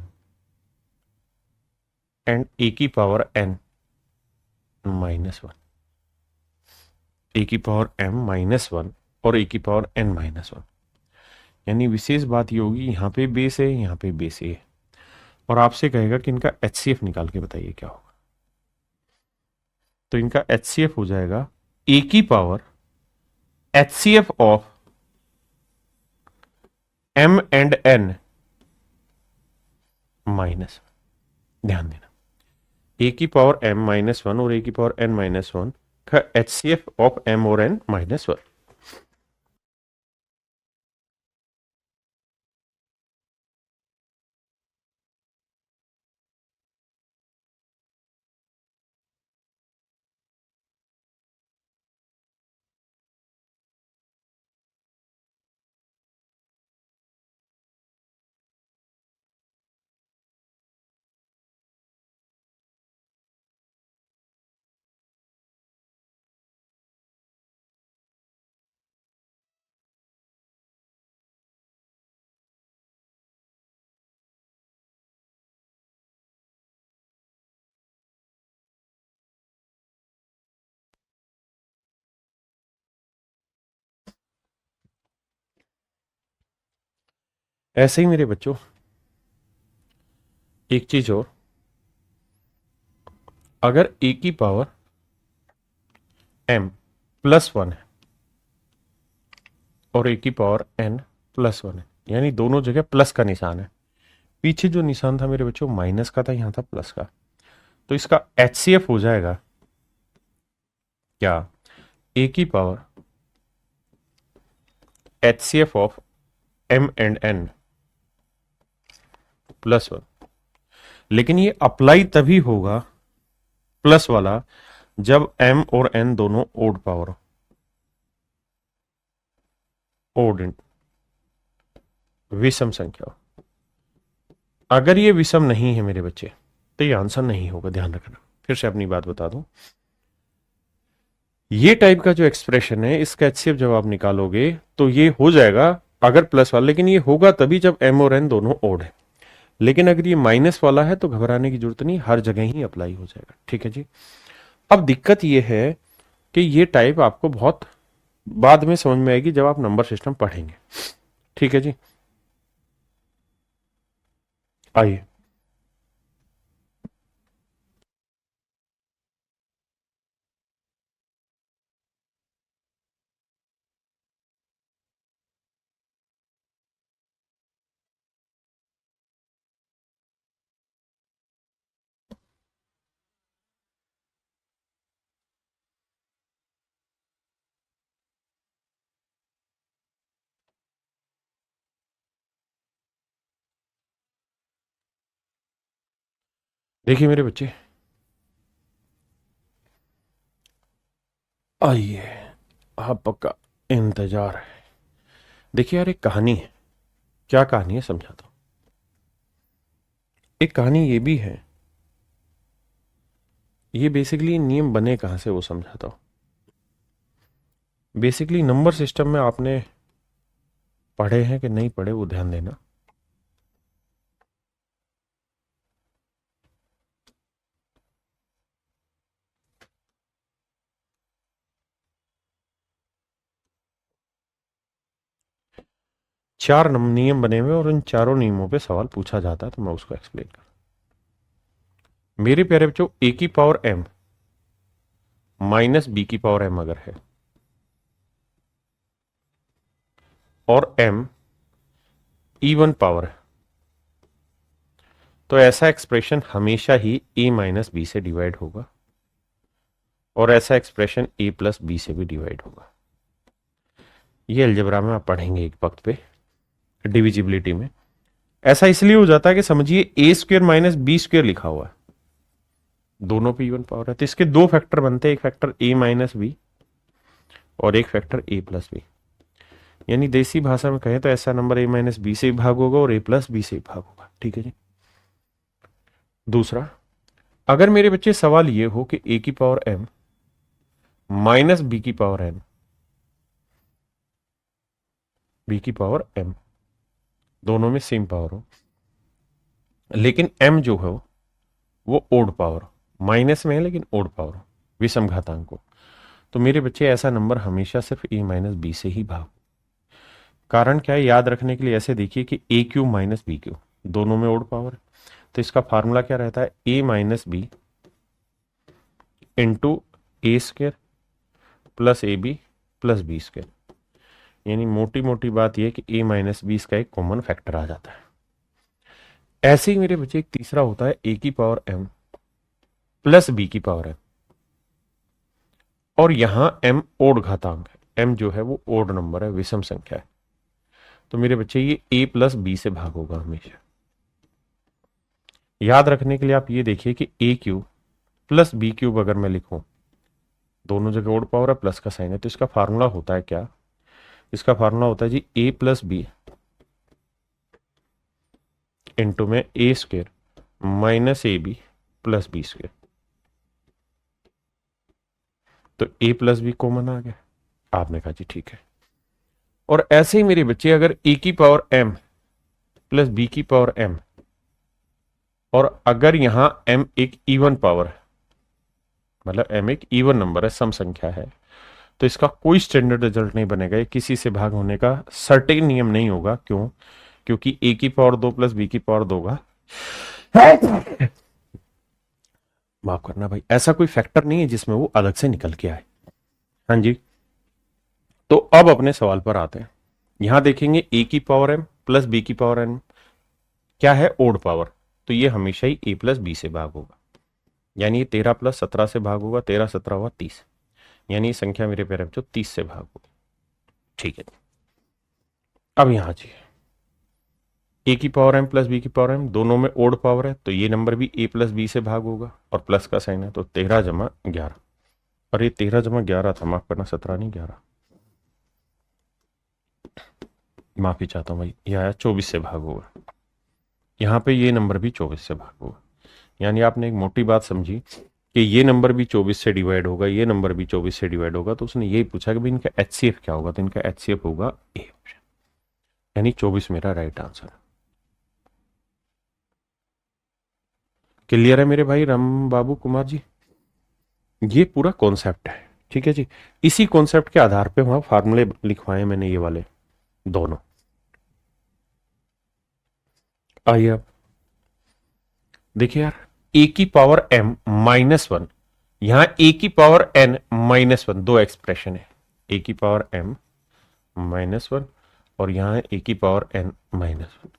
एंड ए की पावर n -1, ए की पावर m -1 और ए की पावर n -1। यानी विशेष बात ये होगी यहाँ पे बेस है, यहाँ पे बेस है, और आपसे कहेगा कि इनका एचसीएफ निकाल के बताइए क्या होगा। तो इनका एचसीएफ हो जाएगा ए की power HCF of m and n minus, ध्यान देना ए की पावर m माइनस वन और ए की पावर n माइनस वन का HCF ऑफ m और n माइनस वन। ऐसे ही मेरे बच्चों एक चीज और, अगर ए की पावर m प्लस वन है और ए की पावर n प्लस वन है, यानी दोनों जगह प्लस का निशान है। पीछे जो निशान था मेरे बच्चों माइनस का था, यहां था प्लस का। तो इसका HCF हो जाएगा क्या, ए की power HCF of m and n plus one. लेकिन ये अप्लाई तभी होगा प्लस वाला जब m और n दोनों ओड पावर हो, ओड विषम संख्या हो। अगर ये विषम नहीं है मेरे बच्चे तो ये आंसर नहीं होगा, ध्यान रखना। फिर से अपनी बात बता दूं, ये टाइप का जो एक्सप्रेशन है इसका HCF जब आप निकालोगे तो ये हो जाएगा अगर प्लस वाला, लेकिन ये होगा तभी जब m और n दोनों ओड है। लेकिन अगर ये माइनस वाला है तो घबराने की जरूरत नहीं, हर जगह ही अप्लाई हो जाएगा। ठीक है जी। अब दिक्कत ये है कि ये टाइप आपको बहुत बाद में समझ में आएगी जब आप नंबर सिस्टम पढ़ेंगे। ठीक है जी, आइए। देखिए मेरे बच्चे, आइए, आपका इंतजार है। देखिए यार, एक कहानी है। क्या कहानी है समझाता हूं। एक कहानी ये भी है, ये बेसिकली नियम बने कहां से वो समझाता हूं। बेसिकली नंबर सिस्टम में आपने पढ़े हैं कि नहीं पढ़े वो ध्यान देना। चार नियम बने हुए और इन चारों नियमों पे सवाल पूछा जाता है, तो मैं उसको एक्सप्लेन कर। मेरे प्यारे बच्चों, ए की पावर m माइनस बी की पावर m अगर है और m इवन पावर है, तो ऐसा एक्सप्रेशन हमेशा ही a माइनस बी से डिवाइड होगा और ऐसा एक्सप्रेशन a प्लस बी से भी डिवाइड होगा। ये अलजेब्रा में आप पढ़ेंगे एक वक्त पे, डिविजिबिलिटी में। ऐसा इसलिए हो जाता है कि समझिए ए स्क्वेयर माइनस बी स्क्वेयर लिखा हुआ है, दोनों पे इवन पावर है, तो इसके दो फैक्टर बनते हैं, एक फैक्टर a माइनस बी और एक फैक्टर a प्लस बी। यानी देसी भाषा में कहें तो ऐसा नंबर a माइनस बी से भाग होगा और a प्लस बी से भाग होगा। ठीक है जी। दूसरा, अगर मेरे बच्चे सवाल ये हो कि a की पावर m माइनस बी की पावर n, बी की पावर m दोनों में सेम पावर हो, लेकिन m जो है वो ओड पावर, माइनस में है लेकिन ओड पावर, विषम घातांक को, तो मेरे बच्चे ऐसा नंबर हमेशा सिर्फ a माइनस बी से ही भाग। कारण क्या है याद रखने के लिए, ऐसे देखिए कि ए क्यू माइनस बी क्यू दोनों में ओड पावर है, तो इसका फार्मूला क्या रहता है, a minus B into A square plus A B plus B square. यानी मोटी मोटी बात यह कि a माइनस बी इसका एक कॉमन फैक्टर आ जाता है। ऐसे ही मेरे बच्चे एक तीसरा होता है a की पावर m प्लस बी की पावर m, और यहां m ओड घातांक है, m जो है वो ओड नंबर है, विषम संख्या है। तो मेरे बच्चे ये a प्लस बी से भाग होगा हमेशा। याद रखने के लिए आप ये देखिए कि a cube plus B cube अगर मैं लिखूं, दोनों जगह ओड पावर है, प्लस का साइन है, तो इसका फार्मूला होता है क्या? इसका फार्मूला होता है जी a प्लस बी इंटू में a square minus a B plus b square. तो a प्लस बी कॉमन आ गया, आपने कहा जी ठीक है। और ऐसे ही मेरे बच्चे अगर a की पावर m प्लस b की पावर m, और अगर यहां m एक इवन पावर है, मतलब m एक इवन नंबर है, सम संख्या है, तो इसका कोई स्टैंडर्ड रिजल्ट नहीं बनेगा, ये किसी से भाग होने का सर्टेन नियम नहीं होगा। क्यों? क्योंकि a की पावर 2 प्लस b की पावर 2 का, माफ करना भाई, ऐसा कोई फैक्टर नहीं है जिसमें वो अलग से निकल के आए। हाँ जी, तो अब अपने सवाल पर आते हैं। यहां देखेंगे a की पावर m प्लस b की पावर n क्या है? Odd power. तो ये हमेशा ही a प्लस बी से भाग होगा, यानी ये 13 प्लस 17 से भाग होगा, 13 17 हुआ 30, यानी ये संख्या मेरे प्यारे बच्चों 30 से भाग होगी। ठीक है, अब यहां जी a की पावर m प्लस b की पावर m दोनों में ओड पावर है, तो ये नंबर भी a प्लस बी से भाग होगा, और प्लस का साइन है, तो 13 जमा 11, और ये 13 जमा 11 था, माफ करना 17 नहीं 11, माफी चाहता हूं भाई, ये आया 24 से भाग होगा। यहां पे ये नंबर भी 24 से भाग होगा, यानी आपने एक मोटी बात समझी कि ये नंबर भी 24 से डिवाइड होगा, ये नंबर भी 24 से डिवाइड होगा। तो उसने यही पूछा कि भाई इनका एचसीएफ क्या होगा, तो इनका एचसीएफ होगा ए ऑप्शन, यानी 24 मेरा राइट आंसर। क्लियर है मेरे भाई राम बाबू कुमार जी? ये पूरा कॉन्सेप्ट है, ठीक है जी। इसी कॉन्सेप्ट के आधार पे वहां फार्मूले लिखवाए मैंने, ये वाले दोनों। आइए अब देखिए यार, ए की पावर m माइनस वन, यहां ए की पावर n माइनस वन, दो एक्सप्रेशन है, ए की पावर m माइनस वन और यहां ए की पावर n माइनस वन।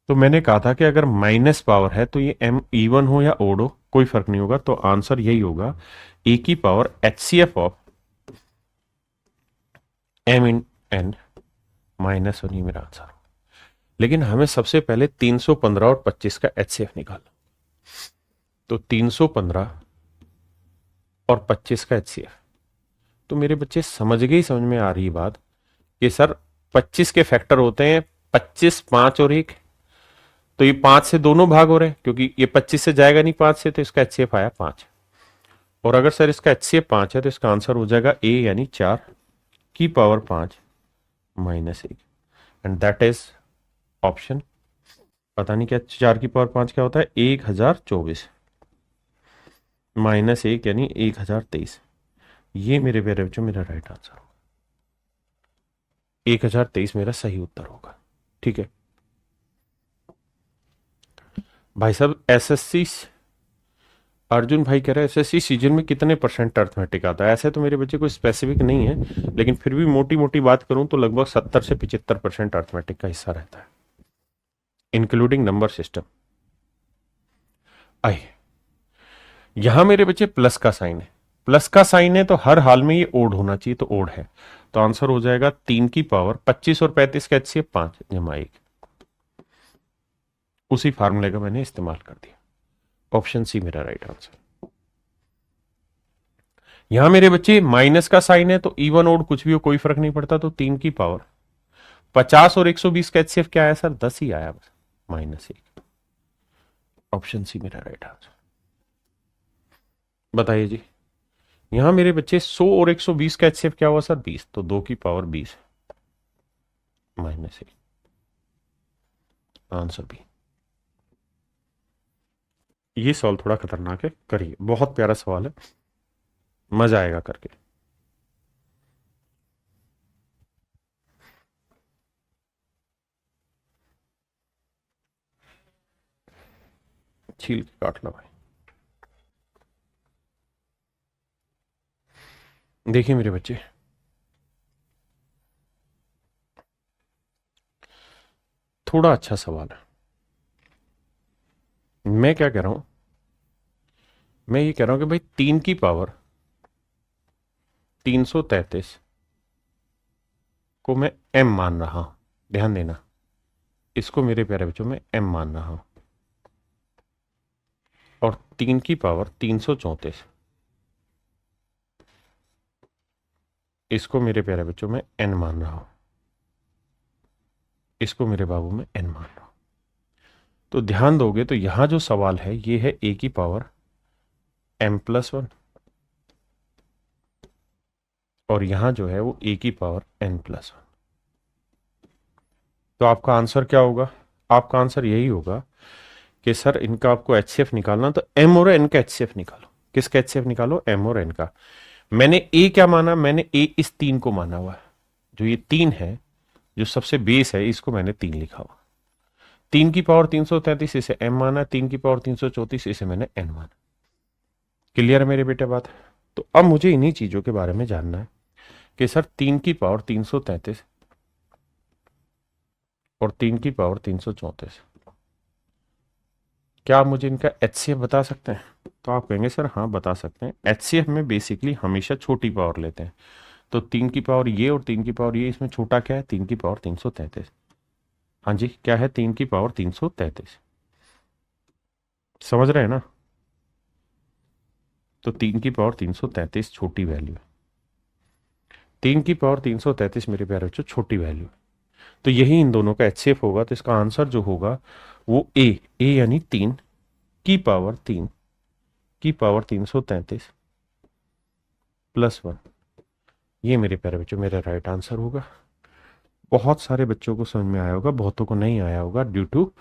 तो मैंने कहा था कि अगर माइनस पावर है तो ये m इवन हो या ओड हो कोई फर्क नहीं होगा, तो आंसर यही होगा ए की power HCF of m in n minus one, ये मेरा आंसर। लेकिन हमें सबसे पहले 315 और 25 का एचसीएफ निकालना, तो 315 और 25 का एचसीएफ। तो मेरे बच्चे समझ गए, समझ में आ रही बात कि सर 25 के फैक्टर होते हैं 25, 5 और 1, तो ये 5 से दोनों भाग हो रहे हैं, क्योंकि ये 25 से जाएगा नहीं 5 से, तो इसका एचसीएफ आया 5। और अगर सर इसका एचसीएफ 5 है तो इसका आंसर हो जाएगा ए, यानी 4 की power 5 minus 1, and that is option, पता नहीं क्या 4 की पावर 5 क्या होता है, 1024 माइनस 1 यानी 1023। ये मेरे प्यारे बच्चों मेरा राइट आंसर होगा, 1023 मेरा सही उत्तर होगा। ठीक है भाई साहब, एसएससी अर्जुन भाई कह रहे हैं एसएससी सीजन में कितने परसेंट अर्थमेटिक आता है? ऐसे तो मेरे बच्चे कोई स्पेसिफिक नहीं है, लेकिन फिर भी मोटी मोटी बात करूं तो लगभग 70 से 75% अर्थमेटिक का हिस्सा रहता है, इंक्लूडिंग नंबर सिस्टम। आइए, यहां मेरे बच्चे प्लस का साइन है, प्लस का साइन है तो हर हाल में ये ओड होना चाहिए, तो ओड है, तो आंसर हो जाएगा 3 की पावर 25 और 35 का एचसीएफ 5 जमा 1। उसी फार्मूले का मैंने इस्तेमाल कर दिया, ऑप्शन सी मेरा राइट आंसर। यहां मेरे बच्चे माइनस का साइन है तो इवन ओड कुछ भी हो कोई फर्क नहीं पड़ता, तो 3 की पावर 50 और 120 का एचसीएफ क्या आया सर? 10 ही आया बस, माइनस 1। ऑप्शन सी मेरा राइट आंसर। बताइए जी, यहां मेरे बच्चे 100 और 120 का एचसीएफ क्या हुआ सर? 20, तो 2 की पावर 20 माइनस 1, आंसर बी। ये सवाल थोड़ा खतरनाक है, करिए, बहुत प्यारा सवाल है, मजा आएगा करके। छील के काट लो भाई। देखिए मेरे बच्चे, थोड़ा अच्छा सवाल है। मैं क्या कह रहा हूं मैं ये कह रहा हूं कि भाई 3 की पावर 333 को मैं m मान रहा हूं। ध्यान देना, इसको मेरे प्यारे बच्चों में m मान रहा हूं, और 3 की पावर 334 इसको मेरे प्यारे बच्चों में n मान रहा हूं, इसको मेरे बाबू में n मान रहा हूं। तो ध्यान दोगे तो यहां जो सवाल है ये है a की पावर m+1, और यहां जो है वो a की पावर n+1। तो आपका आंसर क्या होगा? आपका आंसर यही होगा कि सर इनका आपको एचसीएफ निकालना, तो m और n का एचसीएफ निकालो। किसका एचसीएफ निकालो? m और n का। मैंने a क्या माना? मैंने a इस 3 को माना हुआ है। जो ये 3 है, जो सबसे बेस है, इसको मैंने 3 लिखा हुआ। 3 की पावर 333 इसे m माना, 3 की पावर 334 इसे मैंने n माना। क्लियर है मेरे बेटे बात? तो अब मुझे इन्हीं चीजों के बारे में जानना है कि सर 3 की पावर 333 और 3 की पावर 334, क्या आप मुझे इनका एचसीएफ बता सकते हैं? तो आप कहेंगे सर हाँ बता सकते हैं। एचसीएफ में बेसिकली हमेशा छोटी पावर लेते हैं। तो 3 की पावर ये और 3 की पावर ये, इसमें छोटा क्या है? 3 की पावर 333। हाँ जी, क्या है? 3 की पावर 333। समझ रहे हैं ना? तो 3 की पावर 333 छोटी वैल्यू है। 3 की पावर 333 मेरे प्यारे बच्चों छोटी वैल्यू है। तो यही इन दोनों का एचसीएफ होगा। तो इसका आंसर जो होगा वो ए यानी 3 की पावर 3 की पावर 333 +1, ये मेरे प्यारे बच्चों मेरा राइट आंसर होगा। बहुत सारे बच्चों को समझ में आया होगा, बहुतों को नहीं आया होगा, due to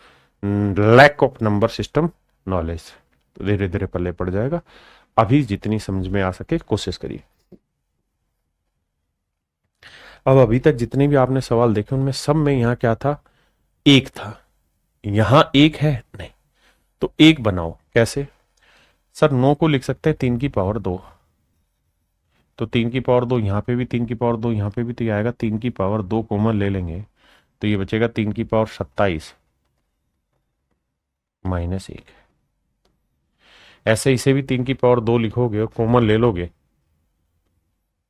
lack of number system knowledge. तो धीरे धीरे पल्ले पड़ जाएगा। अभी जितनी समझ में आ सके कोशिश करिए। अब अभी तक जितने भी आपने सवाल देखे उनमें सब में यहाँ क्या था? एक था। यहां एक है नहीं, तो एक बनाओ। कैसे? सर 9 को लिख सकते हैं 3 की पावर 2, तो 3 की पावर 2 यहां पे भी, 3 की पावर 2 यहां पे भी, तो ये आएगा 3 की पावर 2 कॉमन ले लेंगे तो ये बचेगा 3 की पावर 27 -1। ऐसे इसे भी 3 की पावर 2 लिखोगे और कॉमन ले लोगे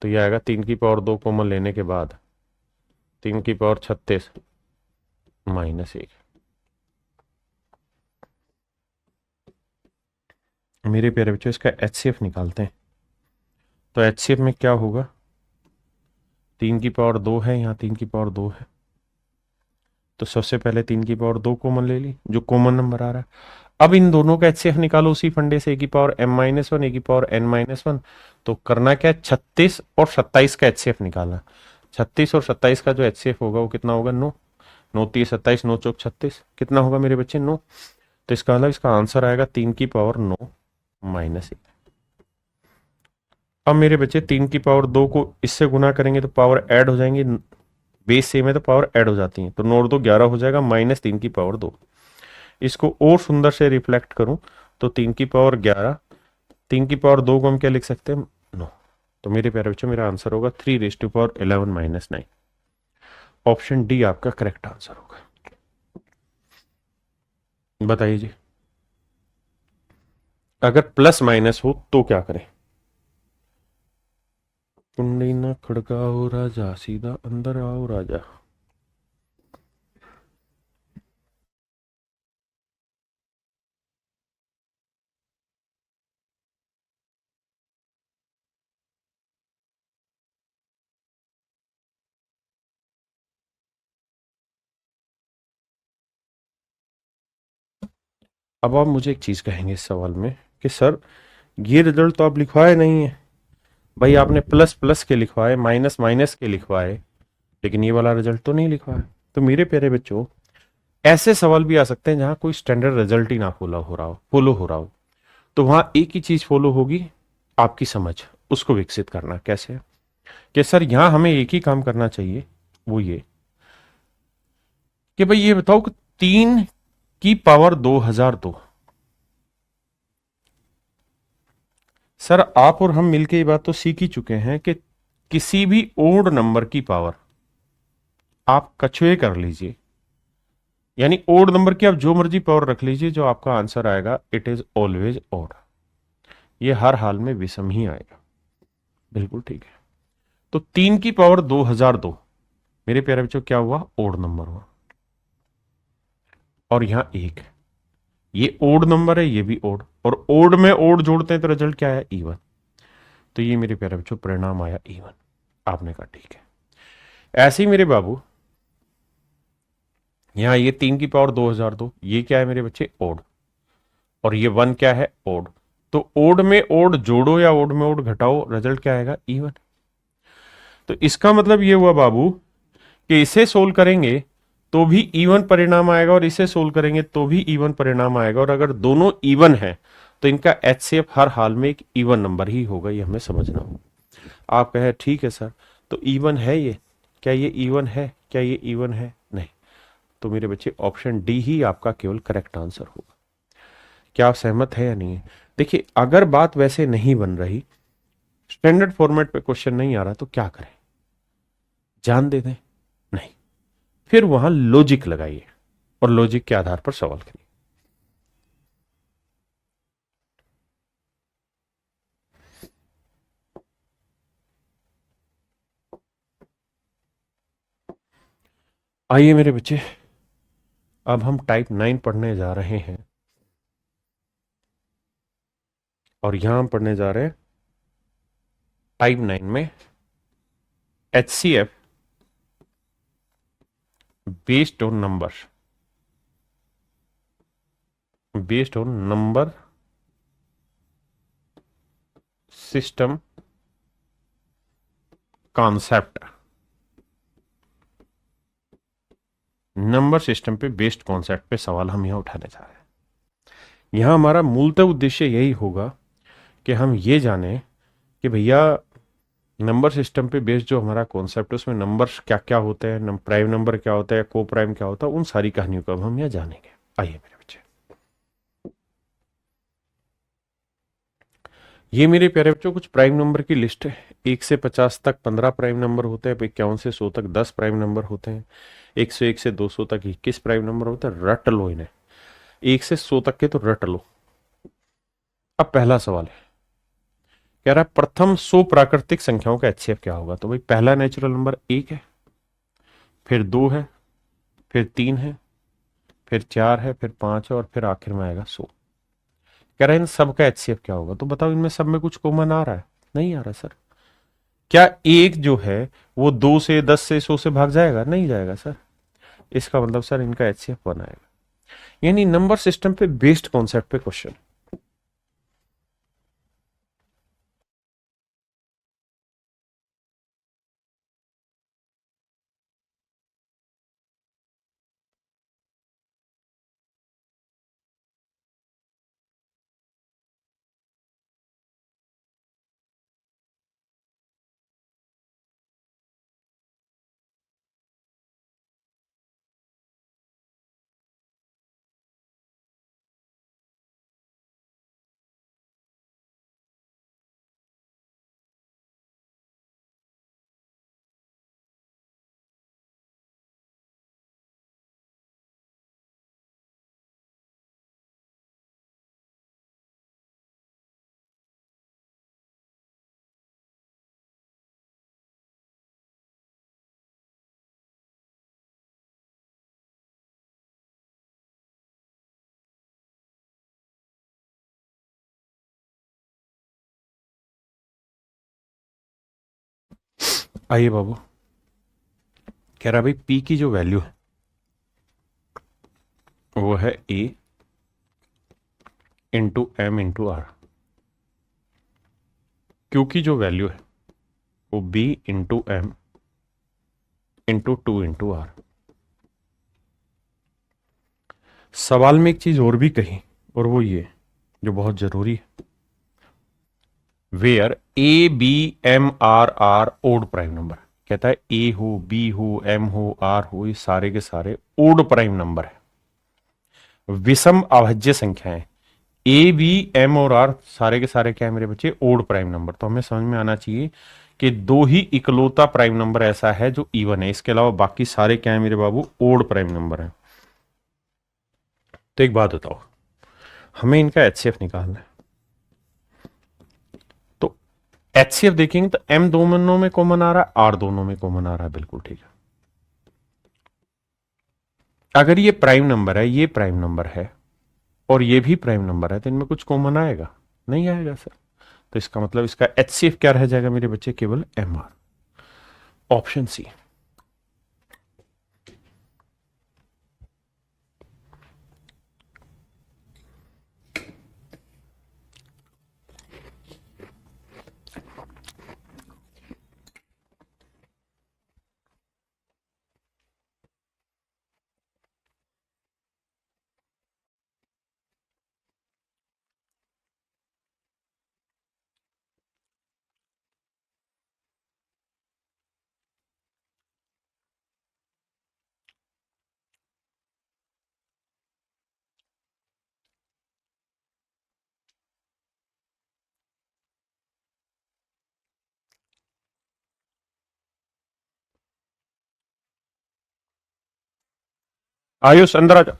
तो ये आएगा 3 की पावर 2 कॉमन लेने के बाद 3 की पावर 36 -1। मेरे प्यारे बच्चों इसका एचसीएफ निकालते हैं। तो एचसीएफ में क्या होगा? 3 की पावर 2 है, यहाँ 3 की पावर 2 है, तो सबसे पहले 3 की पावर 2 कॉमन ले ली, जो कॉमन नंबर आ रहा है। अब इन दोनों का एचसीएफ निकालो उसी फंडे से, ए की पावर m-1 ए की पावर n-1। तो करना क्या है? 36 और 27 का एचसीएफ निकालना। 36 और 27 का जो एचसीएफ होगा वो कितना होगा? 9। 9 3 27, 9 चौक 36, कितना होगा मेरे बच्चे? 9। तो इसका मतलब इसका आंसर आएगा 3 की पावर 9 -1। अब मेरे बच्चे 3 की पावर 2 को इससे गुना करेंगे तो पावर ऐड हो जाएंगी। बेस सेम है तो पावर ऐड हो जाती है, तो 9 और 2 11 हो जाएगा, -3 की पावर 2। इसको और सुंदर से रिफ्लेक्ट करूं तो 3 की पावर 11, 3 की पावर 2 को हम क्या लिख सकते हैं? 9। तो मेरे प्यारे बच्चों मेरा आंसर होगा 3 × 11 - 9। ऑप्शन डी आपका करेक्ट आंसर होगा। बताइए जी, अगर प्लस माइनस हो तो क्या करें? कुंडी न खड़काओ राजा, सीधा अंदर आओ राजा। अब आप मुझे एक चीज कहेंगे इस सवाल में कि सर ये रिजल्ट तो आप लिखवाए नहीं है। भाई आपने प्लस प्लस के लिखवाए, माइनस माइनस के लिखवाए, लेकिन ये वाला रिजल्ट तो नहीं लिखवाया। तो मेरे प्यारे बच्चों ऐसे सवाल भी आ सकते हैं जहां कोई स्टैंडर्ड रिजल्ट ही ना फॉलो हो रहा हो। तो वहां एक ही चीज फॉलो होगी, आपकी समझ, उसको विकसित करना। कैसे? कि सर यहां हमें एक ही काम करना चाहिए, वो ये कि भाई ये बताओ कि 3 की पावर 2002। सर आप और हम मिलकर ये बात तो सीख ही चुके हैं कि किसी भी ओड नंबर की पावर आप कछुए कर लीजिए, यानी ओड नंबर की आप जो मर्जी पावर रख लीजिए, जो आपका आंसर आएगा इट इज ऑलवेज ओड। ये हर हाल में विषम ही आएगा। बिल्कुल ठीक है। तो 3 की पावर 2002 मेरे प्यारे बच्चों क्या हुआ? ओड नंबर हुआ। और यहां एक, ये ओड नंबर है, ये भी ओड, और ओड में ओड जोड़ते हैं तो रिजल्ट क्या है? इवन। तो ये मेरे प्यारे बच्चों परिणाम आया इवन। आपने कहा ठीक है। ऐसे ही मेरे बाबू यहां ये 3 की पावर 2002, ये क्या है मेरे बच्चे? ओड। और ये 1 क्या है? ओड। तो ओड में ओड जोड़ो या ओड में ओड घटाओ, रिजल्ट क्या आएगा? इवन। तो इसका मतलब ये हुआ बाबू कि इसे सोल्व करेंगे तो भी इवन परिणाम आएगा, और इसे सोल्व करेंगे तो भी इवन परिणाम आएगा। और अगर दोनों इवन है तो इनका एचसीएफ हर हाल में एक इवन नंबर ही होगा, ये हमें समझना होगा। आप कहे ठीक है सर, तो इवन है ये, क्या ये इवन है? क्या ये इवन है? नहीं। तो मेरे बच्चे ऑप्शन डी ही आपका केवल करेक्ट आंसर होगा। क्या आप सहमत है या नहीं है? देखिए, अगर बात वैसे नहीं बन रही, स्टैंडर्ड फॉर्मेट पे क्वेश्चन नहीं आ रहा, तो क्या करें? जान दे दें? नहीं, फिर वहां लॉजिक लगाइए और लॉजिक के आधार पर सवाल करिए। आइए मेरे बच्चे, अब हम टाइप 9 पढ़ने जा रहे हैं, और यहां हम पढ़ने जा रहे हैं टाइप 9 में HCF based on number, based on number system concept. Number system पे बेस्ड कॉन्सेप्ट पे सवाल हम यहां उठाने जा रहे हैं। यहां हमारा मूलतः उद्देश्य यही होगा कि हम ये जाने कि भैया नंबर सिस्टम पे बेस्ड जो हमारा कॉन्सेप्ट है उसमें नंबर्स क्या क्या होते हैं, प्राइम नंबर क्या होता है, को प्राइम क्या होता है, उन सारी कहानियों को अब हम यहां जानेंगे। आइए मेरे बच्चे, ये मेरे प्यारे बच्चों कुछ प्राइम नंबर की लिस्ट है। 1 से 50 तक 15 प्राइम नंबर होते हैं, 51 से 100 तक 10 प्राइम नंबर होते हैं, 101 से 200 तक 21 प्राइम नंबर होते हैं। रट लो इन्हें, 1 से 100 तक के तो रट लो। अब पहला सवाल है, कह रहा है प्रथम 100 प्राकृतिक संख्याओं का एचसीएफ क्या होगा? तो भाई पहला नेचुरल नंबर 1 है, फिर 2 है, फिर 3 है, फिर 4 है, फिर 5 है, और फिर आखिर में आएगा 100। कह रहे हैं इन सब का एचसीएफ क्या होगा? तो बताओ इनमें सब में कुछ कॉमन आ रहा है? नहीं आ रहा सर। क्या एक जो है वो 2 से 10 से 100 से भाग जाएगा? नहीं जाएगा सर। इसका मतलब सर इनका एचसीएफ 1 आएगा। यानी नंबर सिस्टम पे बेस्ड कॉन्सेप्ट पे क्वेश्चन। आइए बाबू, कह रहा भाई पी की जो वैल्यू है वो है a into m into r, q की जो वैल्यू है वो b into m into 2 into r. सवाल में एक चीज और भी कही, और वो ये जो बहुत जरूरी है, where A B M R are odd prime number. कहता है ए हो, बी हो, एम हो, आर हो, ये सारे के सारे ओड प्राइम नंबर है, विषम अभाज्य संख्याएं। ए बी एम और आर सारे के सारे क्या है मेरे बच्चे? Odd prime number. तो हमें समझ में आना चाहिए कि दो ही इकलौता प्राइम नंबर ऐसा है जो इवन है, इसके अलावा बाकी सारे क्या है मेरे बाबू? ओड प्राइम नंबर है। तो एक बात बताओ, हमें इनका एचसीएफ निकालना है। एचसीएफ देखेंगे तो एम दोनों में कॉमन आ रहा है, आर दोनों में कॉमन आ रहा है, बिल्कुल ठीक है। अगर ये प्राइम नंबर है, ये प्राइम नंबर है और ये भी प्राइम नंबर है, तो इनमें कुछ कॉमन आएगा? नहीं आएगा सर। तो इसका मतलब इसका एचसीएफ क्या रह जाएगा मेरे बच्चे? केवल एमआर। Option C. आयुष अंदर आ जा।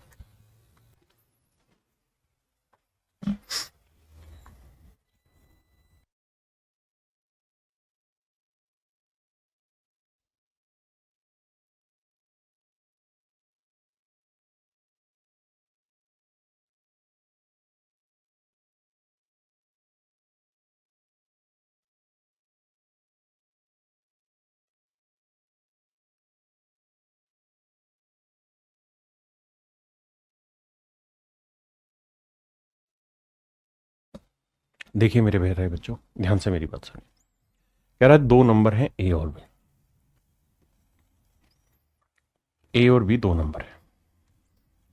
देखिए मेरे प्यारे बच्चों, ध्यान से मेरी बात सुनिए। कह रहा है दो नंबर हैं ए और बी। ए और बी दो नंबर है,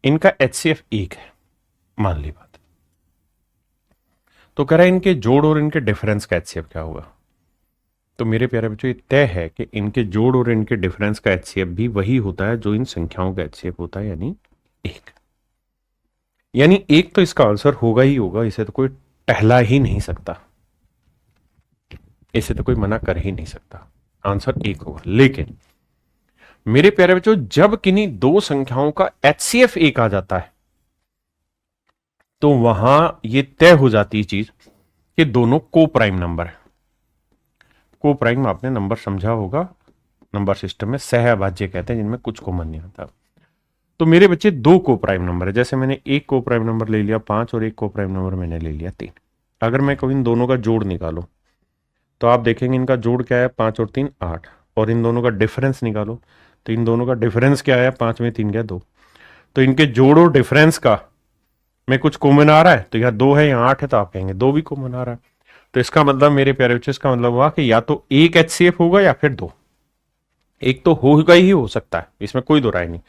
इनका एचसीएफ एक है, मान ली बात। तो कह रहा है इनके जोड़ और इनके डिफरेंस का एचसीएफ क्या होगा? तो मेरे प्यारे बच्चों, ये तय है कि इनके जोड़ और इनके डिफरेंस का एचसीएफ भी वही होता है जो इन संख्याओं का एचसीएफ होता है, यानी एक। यानी एक तो इसका आंसर होगा ही होगा, इसे तो कोई टहला ही नहीं सकता, इसे तो कोई मना कर ही नहीं सकता। आंसर एक होगा। लेकिन मेरे प्यारे बच्चों, जब किन्हीं दो संख्याओं का एचसीएफ एक आ जाता है तो वहां यह तय हो जाती है चीज कि दोनों को प्राइम नंबर है। को प्राइम आपने नंबर समझा होगा, नंबर सिस्टम में सहअभाज्य कहते हैं जिनमें कुछ कॉमन नहीं आता। तो मेरे बच्चे दो को प्राइम नंबर है, जैसे मैंने एक को प्राइम नंबर ले लिया 5 और एक को प्राइम नंबर मैंने ले लिया 3। अगर मैं कहूं इन दोनों का जोड़ निकालो तो आप देखेंगे इनका जोड़ क्या है, 5 और 3 8, और इन दोनों का डिफरेंस निकालो तो इन दोनों का डिफरेंस क्या है, 5 में 3 गया 2। तो इनके जोड़ और डिफरेंस का में कुछ कॉमन आ रहा है, तो यहाँ 2 है यहाँ 8 है, तो आप कहेंगे 2 भी कॉमन आ रहा है। तो इसका मतलब मेरे प्यारे बच्चे, इसका मतलब हुआ कि या तो एक एचसीएफ होगा या फिर दो। एक तो होगा ही हो सकता है, इसमें कोई दो राय नहीं,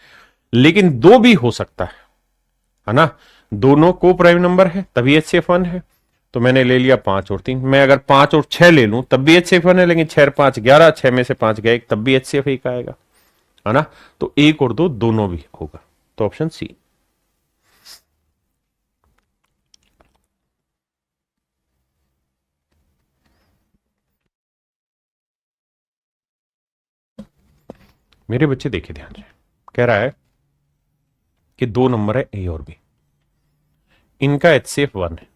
लेकिन दो भी हो सकता है ना। दोनों को प्राइम नंबर है तभी एचसीएफ 1 है। तो मैंने ले लिया 5 और 3, मैं अगर 5 और 6 ले लूं तब भी एचसीएफ 1 है, लेकिन 6 5 11, 6 में से 5 गया 1, तब भी एचसीएफ 1 आएगा, है ना। तो एक और दो दोनों भी होगा, तो ऑप्शन सी। मेरे बच्चे देखिए ध्यान से, कह रहा है कि दो नंबर है ए और बी, इनका एचसीएफ 1 है,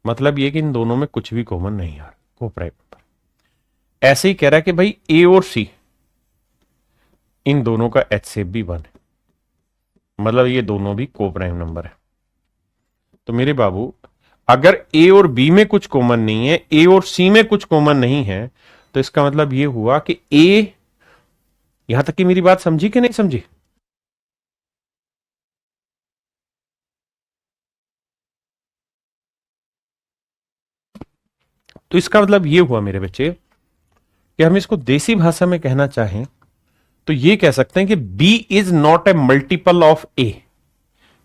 मतलब ये कि इन दोनों में कुछ भी कॉमन नहीं आ रहा, को प्राइम नंबर। ऐसे ही कह रहा है कि भाई ए और सी, इन दोनों का एचसीएफ भी 1 है, मतलब ये दोनों भी को प्राइम नंबर है। तो मेरे बाबू, अगर ए और बी में कुछ कॉमन नहीं है, ए और सी में कुछ कॉमन नहीं है, तो इसका मतलब ये हुआ कि ए, यहां तक कि मेरी बात समझी कि नहीं समझी? तो इसका मतलब ये हुआ मेरे बच्चे कि हम इसको देसी भाषा में कहना चाहें तो ये कह सकते हैं कि B is not a multiple of A.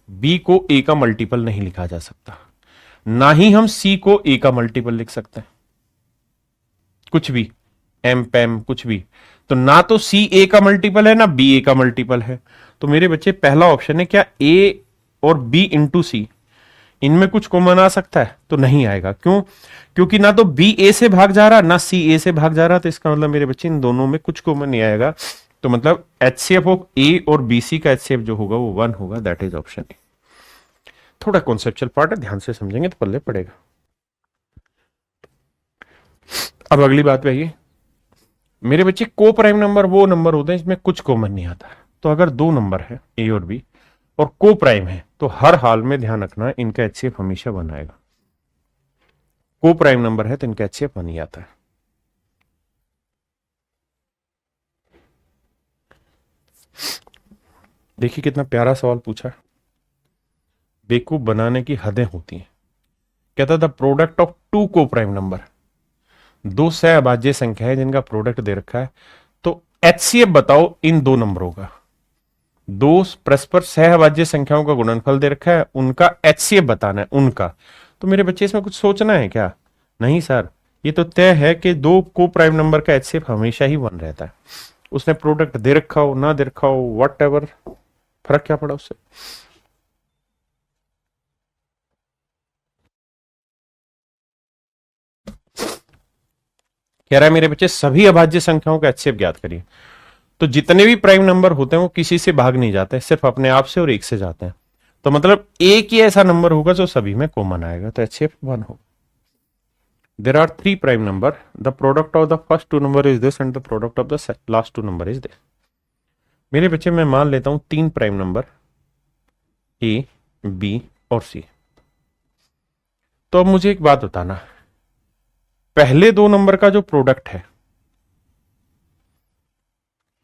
B को ए का मल्टीपल नहीं लिखा जा सकता, ना ही हम सी को ए का मल्टीपल लिख सकते हैं, कुछ भी एम पैम कुछ भी। तो ना तो सी ए का मल्टीपल है ना बी ए का मल्टीपल है। तो मेरे बच्चे पहला ऑप्शन है, क्या ए और बी इंटू सी इनमें कुछ कॉमन आ सकता है? तो नहीं आएगा। क्यों? क्योंकि ना तो बी ए से भाग जा रहा ना सी ए से भाग जा रहा, तो इसका मतलब मेरे बच्चे इन दोनों में कुछ कॉमन नहीं आएगा। तो मतलब एचसीएफ ऑफ ए और बी सी का एचसीएफ जो होगा वो 1 होगा, दैट इज ऑप्शन ए। थोड़ा कॉन्सेप्चुअल पार्ट है, ध्यान से समझेंगे तो पल्ले पड़ेगा। अब अगली बात पे आइए, मेरे बच्चे को प्राइम नंबर वो नंबर होते हैं जिसमें कुछ कॉमन नहीं आता। तो अगर दो नंबर है ए और बी और को प्राइम है तो हर हाल में ध्यान रखना इनका एचसीएफ हमेशा वन आएगा। को प्राइम नंबर है तो इनका एचसीएफ वन ही आता है। देखिए कितना प्यारा सवाल पूछा है। बेवकूफ बनाने की हदें होती हैं। कहता था प्रोडक्ट ऑफ टू को प्राइम नंबर, दो सहअभाज्य संख्या है जिनका प्रोडक्ट दे रखा है, तो एचसीएफ बताओ इन दो नंबरों का। दो परस्पर सहअभाज्य संख्याओं का गुणनफल दे रखा है, उनका एचसीएफ बताना है उनका। तो मेरे बच्चे इसमें कुछ सोचना है क्या? नहीं सर, ये तो तय है कि दो को प्राइम नंबर का एचसीएफ हमेशा ही वन रहता है। उसने प्रोडक्ट दे रखा हो ना दे रखा हो वट एवर, फर्क क्या पड़ा उससे। कह रहा है मेरे बच्चे सभी अभाज्य संख्याओं का एचसीएफ ज्ञात करिए। तो जितने भी प्राइम नंबर होते हैं वो किसी से भाग नहीं जाते, सिर्फ अपने आप से और एक से जाते हैं। तो मतलब एक ही ऐसा नंबर होगा जो सभी में कॉमन आएगा, तो एचसीएफ वन होगा। There are three prime number, the product of the first two number is this and the product of the last two number is this. मेरे बच्चे मैं मान लेता हूं तीन प्राइम नंबर ए बी और सी। तो अब मुझे एक बात बताना, पहले दो नंबर का जो प्रोडक्ट है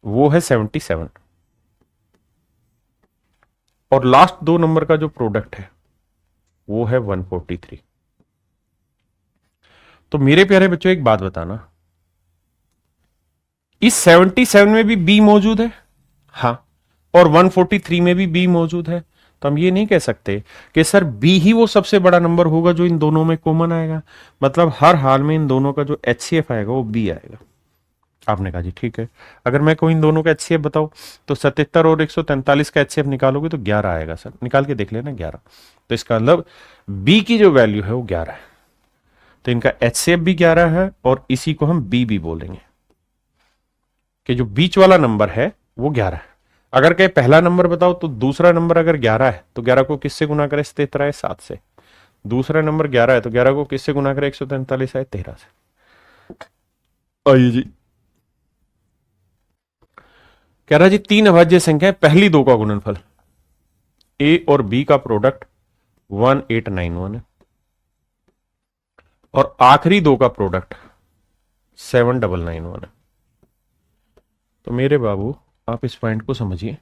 वो है 77 और लास्ट दो नंबर का जो प्रोडक्ट है वो है 143। तो मेरे प्यारे बच्चों एक बात बताना, इस 77 में भी बी मौजूद है, हाँ, और 143 में भी बी मौजूद है। तो हम ये नहीं कह सकते कि सर बी ही वो सबसे बड़ा नंबर होगा जो इन दोनों में कॉमन आएगा। मतलब हर हाल में इन दोनों का जो एचसीएफ आएगा वो बी आएगा। आपने कहा जी ठीक है। अगर मैं कोई इन दोनों का एचसीएफ बताऊं तो 77 और 143 का एचसीएफ निकालोगे तो 11 आएगा। सर निकाल के देख लेना 11। तो इसका मतलब बी की जो वैल्यू है वो 11 है, तो इनका एचसीएफ भी 11 है और इसी को हम बी भी बोलेंगे कि जो बीच वाला नंबर है वो 11 है। अगर कहे पहला नंबर बताओ तो दूसरा नंबर अगर 11 है तो 11 को किससे गुना करें? 73 है 7 से। दूसरा नंबर 11 है तो 11 को किससे गुना करें? 143 है 13 से। आइए जी, कह रहा जी तीन अभाज्य संख्या है, पहली दो का गुणनफल ए और बी का प्रोडक्ट 1891 है और आखिरी दो का प्रोडक्ट 7991 है। तो मेरे बाबू आप इस पॉइंट को समझिए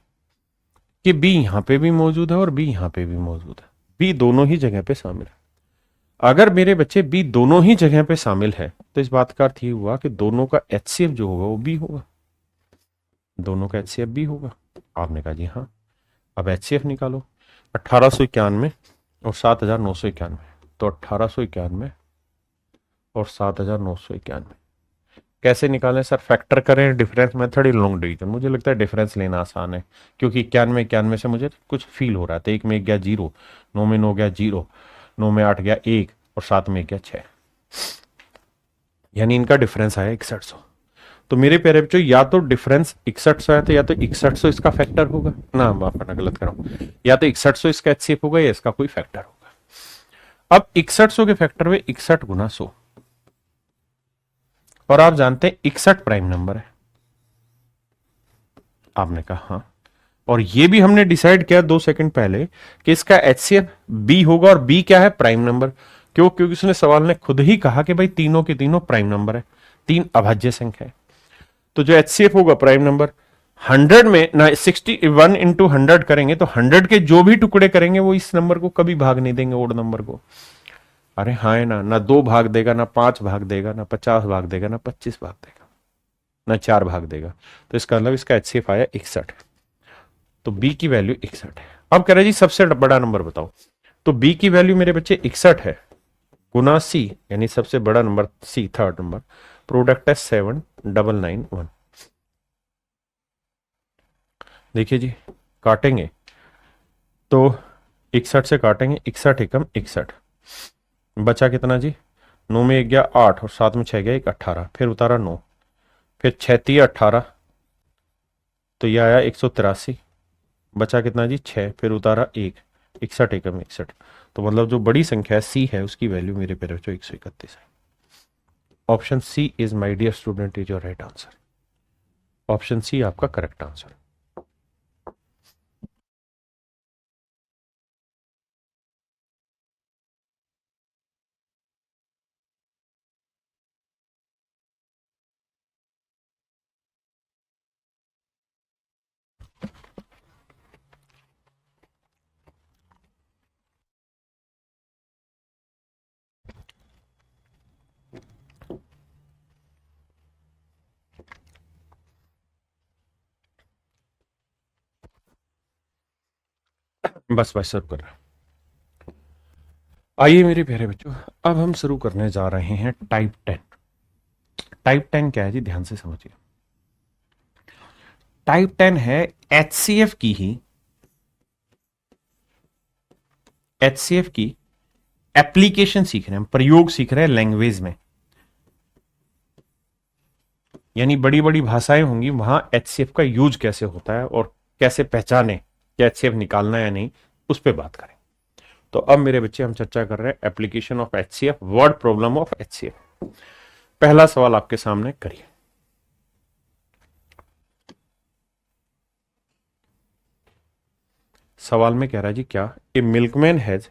कि बी यहां पे भी मौजूद है और बी यहां पे भी मौजूद है। बी दोनों ही जगह पे शामिल है। अगर मेरे बच्चे बी दोनों ही जगह पे शामिल है तो इस बात का अर्थ ये हुआ कि दोनों का एचसीएफ जो होगा वो बी होगा, दोनों का एचसीएफ बी होगा। आपने कहा जी हाँ। अब एचसीएफ निकालो, 1891 और 7991, तो 1891 और 7991 कैसे निकालें? सर फैक्टर करें, डिफरेंस मेथड ही लॉन्ग डिवीजन। मुझे लगता है डिफरेंस लेना आसान है क्योंकि 91 से मुझे कुछ फील हो रहा था। एक में एक गया 0, 9 में 9 गया 0, 9 में 8 गया 1 और 7 में गया 6, यानी इनका डिफरेंस आया 6100। तो मेरे प्यारे बच्चों या तो डिफरेंस 6100 आया था या तो 6100 इसका फैक्टर होगा ना, माफ करना गलत कर रहा हूं, या तो 6100 इसका एचसीएफ होगा या इसका कोई फैक्टर होगा। अब 6100 के फैक्टर में 61 गुना 100, और आप जानते हैं 61 प्राइम नंबर है। आपने कहा हाँ, और ये भी हमने डिसाइड किया 2 सेकंड पहले कि इसका एचसीएफ बी होगा, और बी क्या है? Prime number. क्यों? क्योंकि उसने सवाल ने खुद ही कहा कि भाई तीनों के तीनों प्राइम नंबर है, तीन अभाज्य संख्या है। तो जो एचसीएफ होगा प्राइम नंबर 100 में ना 61 इंटू 100 करेंगे तो 100 के जो भी टुकड़े करेंगे वो इस नंबर को कभी भाग नहीं देंगे, ओड नंबर को। अरे हाँ है ना 2 भाग देगा, ना 5 भाग देगा, ना 50 भाग देगा, ना 25 भाग देगा, ना 4 भाग देगा। तो इसका मतलब इसका एचसीएफ आया 61। तो बी की वैल्यू 61 है। अब कह रहे जी सबसे बड़ा नंबर बताओ। तो बी की वैल्यू मेरे बच्चे 61 है गुना सी, यानी सबसे बड़ा number C, third number, product है 7991। देखिए जी काटेंगे तो 61 से काटेंगे, 61 एकम 61, बचा कितना जी? 9 में 1 गया 8 और 7 में 6 गया 1, 18, फिर उतारा 9, फिर 6 18, तो यह आया 183, बचा कितना जी? 6, फिर उतारा 1, 61 एकम 61। तो मतलब जो बड़ी संख्या सी है उसकी वैल्यू मेरे पेरे बच्चों 131 है। Option C is my dear student is your right answer. Option C आपका करेक्ट आंसर। बस बस सर्व कर रहा हूं। आइए मेरे प्यारे बच्चों, अब हम शुरू करने जा रहे हैं टाइप 10। टाइप 10 क्या है जी, ध्यान से समझिए। टाइप 10 है एचसीएफ की ही, एचसीएफ की एप्लीकेशन सीख रहे हैं, प्रयोग सीख रहे हैं लैंग्वेज में। यानी बड़ी बड़ी भाषाएं होंगी, वहां एचसीएफ का यूज कैसे होता है और कैसे पहचाने कि एचसीएफ निकालना है या नहीं, उस पर बात करें। तो अब मेरे बच्चे हम चर्चा कर रहे हैं application of HCF, word problem of HCF. पहला सवाल आपके सामने करिए। सवाल में कह रहा है जी क्या, a milkman has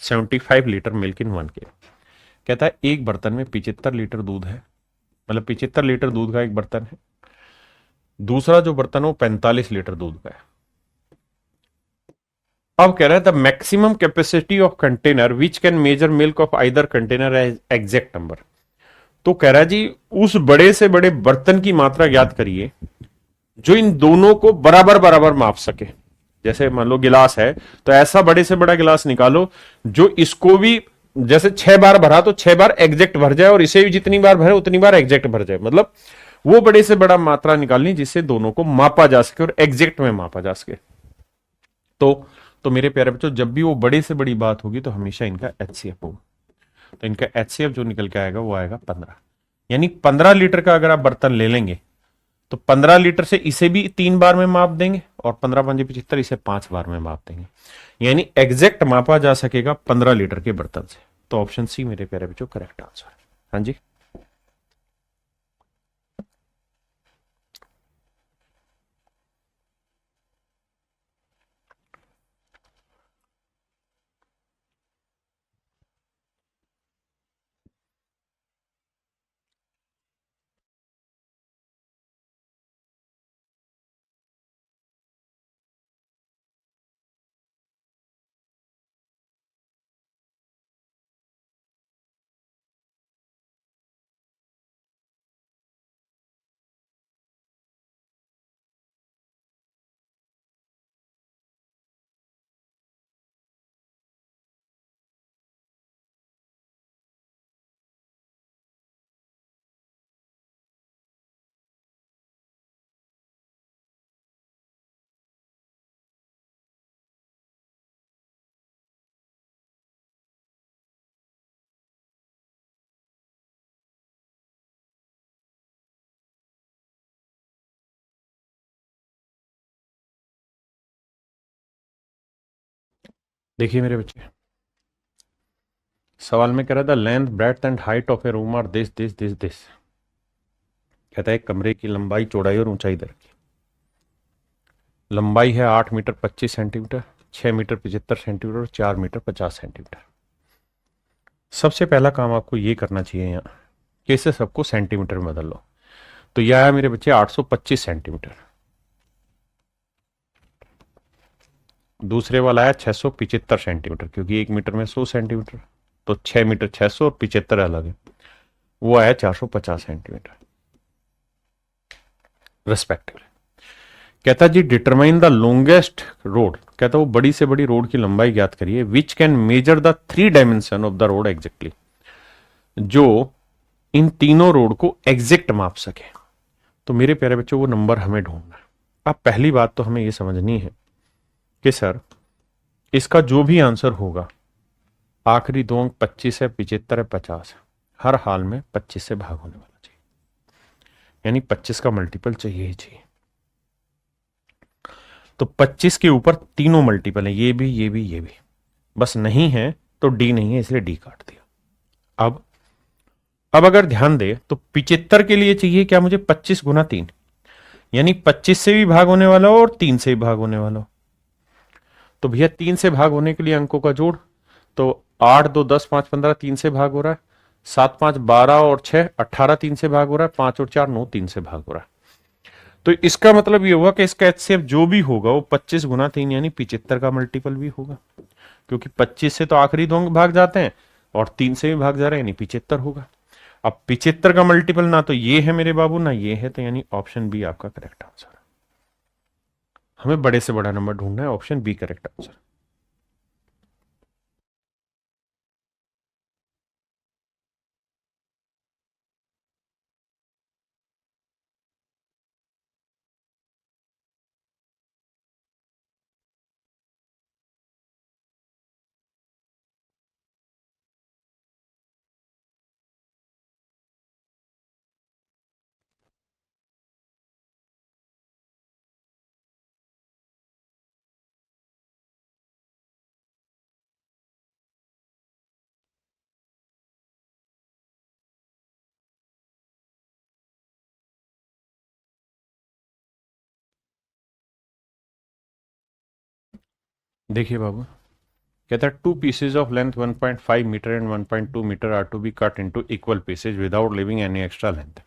75 litre milk in 1 के। कहता है एक बर्तन में 75 लीटर दूध है, मतलब 75 लीटर दूध का एक बर्तन है। दूसरा जो बर्तन है वो 45 लीटर दूध का है। अब कह रहा है the maximum capacity of container which can measure milk of either container as exact number. तो कह रहा है जी उस बड़े से बड़े बर्तन की मात्रा ज्ञात करिए जो इन दोनों को बराबर बराबर माप सके। जैसे मान लो गिलास है, तो ऐसा बड़े से बड़ा गिलास निकालो जो इसको भी जैसे 6 बार भरा तो 6 बार एग्जैक्ट भर जाए, और इसे भी जितनी बार भरे उतनी बार एग्जैक्ट भर जाए। मतलब वो बड़े से बड़ा मात्रा निकालनी जिससे दोनों को मापा जा सके और एग्जैक्ट में मापा जा सके। तो मेरे प्यारे बच्चों, जब भी वो बड़े से बड़ी बात होगी तो हमेशा इनका एचसीएफ होगा। तो इनका एचसीएफ जो निकल के आएगा वो आएगा 15। यानी 15 लीटर का अगर आप बर्तन ले लेंगे तो 15 लीटर से इसे भी 3 बार में माप देंगे और 15 पंजे 75 इसे 5 बार में माप देंगे। यानी एग्जैक्ट मापा जा सकेगा 15 लीटर के बर्तन से। तो ऑप्शन सी मेरे प्यारे बच्चों करेक्ट आंसर है। हाँ जी, देखिए मेरे बच्चे, सवाल में कह रहा था length breadth and height of a room are this this this this. कहता है कमरे की लंबाई चौड़ाई और ऊंचाई दर की। लंबाई है 8 मीटर 25 सेंटीमीटर, 6 मीटर 75 सेंटीमीटर और 4 मीटर 50 सेंटीमीटर। सबसे पहला काम आपको ये करना चाहिए यहाँ कि इसे सबको सेंटीमीटर में बदल लो। तो यह आया मेरे बच्चे 825 सेंटीमीटर। दूसरे वाला है 675 सेंटीमीटर, क्योंकि 1 मीटर में 100 सेंटीमीटर, तो 6 मीटर 600 और 75 अलग है, वो आया 450 सेंटीमीटर रिस्पेक्टिवली। कहता जी डिटरमाइन द लॉन्गेस्ट रोड। कहता वो बड़ी से बड़ी रोड की लंबाई ज्ञात करिए विच can measure the 3 dimension of the road exactly, जो इन तीनों रोड को एग्जैक्ट माप सके। तो मेरे प्यारे बच्चों वो नंबर हमें ढूंढना है। अब पहली बात तो हमें ये समझनी है कि सर इसका जो भी आंसर होगा, आखिरी 2 अंक 25 है, 75 है, 50 है, हर हाल में 25 से भाग होने वाला चाहिए। यानी 25 का मल्टीपल चाहिए ही चाहिए। तो 25 के ऊपर तीनों मल्टीपल है, ये भी ये भी ये भी, बस नहीं है तो डी नहीं है, इसलिए डी काट दिया। अब अब अगर ध्यान दे तो 75 के लिए चाहिए क्या मुझे 25 गुना 3, यानी 25 से भी भाग होने वाला हो और 3 से भी भाग होने वाला हो। तो भैया 3 से भाग होने के लिए अंकों का जोड़, तो 8 2 10 5 15 3 से भाग हो रहा है, 7 5 12 और 6 18 3 से भाग हो रहा है, 5 और 4 9 3 से भाग हो रहा है। तो इसका मतलब ये हुआ कि इसका एचसीएफ जो भी होगा वो 25 गुना 3 यानी 75 का मल्टीपल भी होगा, क्योंकि 25 से तो आखिरी दो अंक भाग जाते हैं और 3 से भी भाग जा रहे हैं, यानी 75 होगा। अब 75 का मल्टीपल ना तो ये है मेरे बाबू ना ये है, तो यानी ऑप्शन बी आपका करेक्ट आंसर है। हमें बड़े से बड़ा नंबर ढूंढना है, ऑप्शन बी करेक्ट आंसर। देखिए बाबू, कहता है 2 pieces of length 1.5 metre and 1.2 metre are to be cut into equal pieces without leaving any extra length.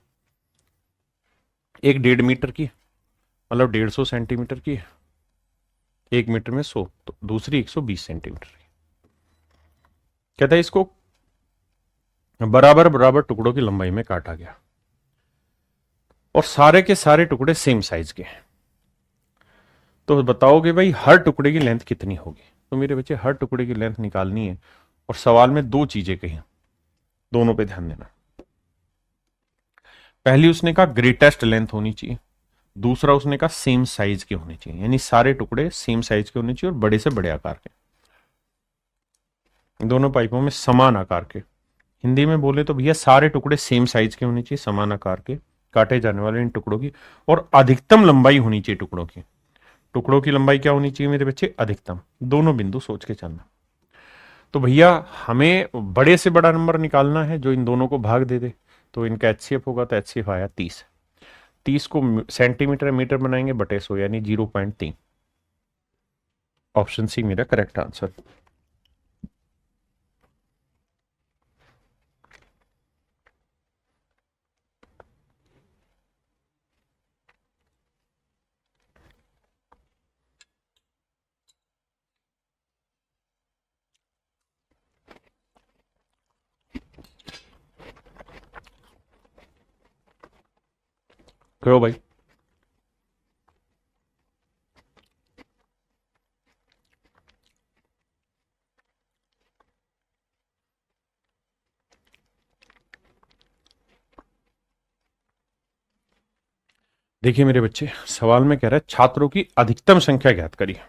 एक 1.5 मीटर की मतलब 150 सेंटीमीटर की है, 1 मीटर में 100, तो दूसरी 120 सेंटीमीटर की। कहता है इसको बराबर बराबर टुकड़ों की लंबाई में काटा गया और सारे के सारे टुकड़े सेम साइज के हैं, तो बताओगे भाई हर टुकड़े की लेंथ कितनी होगी। तो मेरे बच्चे हर टुकड़े की लेंथ निकालनी है और सवाल में दो चीजें कही, दोनों पे ध्यान देना। पहली उसने कहा ग्रेटेस्ट लेंथ होनी चाहिए, दूसरा उसने कहा सेम साइज के होने चाहिए, यानी सारे टुकड़े सेम साइज के होने चाहिए और बड़े से बड़े आकार के, दोनों पाइपों में समान आकार के। हिंदी में बोले तो भैया सारे टुकड़े सेम साइज के होने चाहिए, समान आकार के, काटे जाने वाले इन टुकड़ों की, और अधिकतम लंबाई होनी चाहिए टुकड़ों की। टुकड़ों की लंबाई क्या होनी चाहिए मेरे बच्चे, अधिकतम। दोनों बिंदु सोच के चलना। तो भैया हमें बड़े से बड़ा नंबर निकालना है जो इन दोनों को भाग दे दे, तो इनका एचसीएफ होगा, तो एचसीएफ आया 30। 30 को सेंटीमीटर मीटर बनाएंगे बटे 100 यानी 0.3। ऑप्शन सी मेरा करेक्ट आंसर। करो भाई। देखिए मेरे बच्चे, सवाल में कह रहा है छात्रों की अधिकतम संख्या ज्ञात करिए।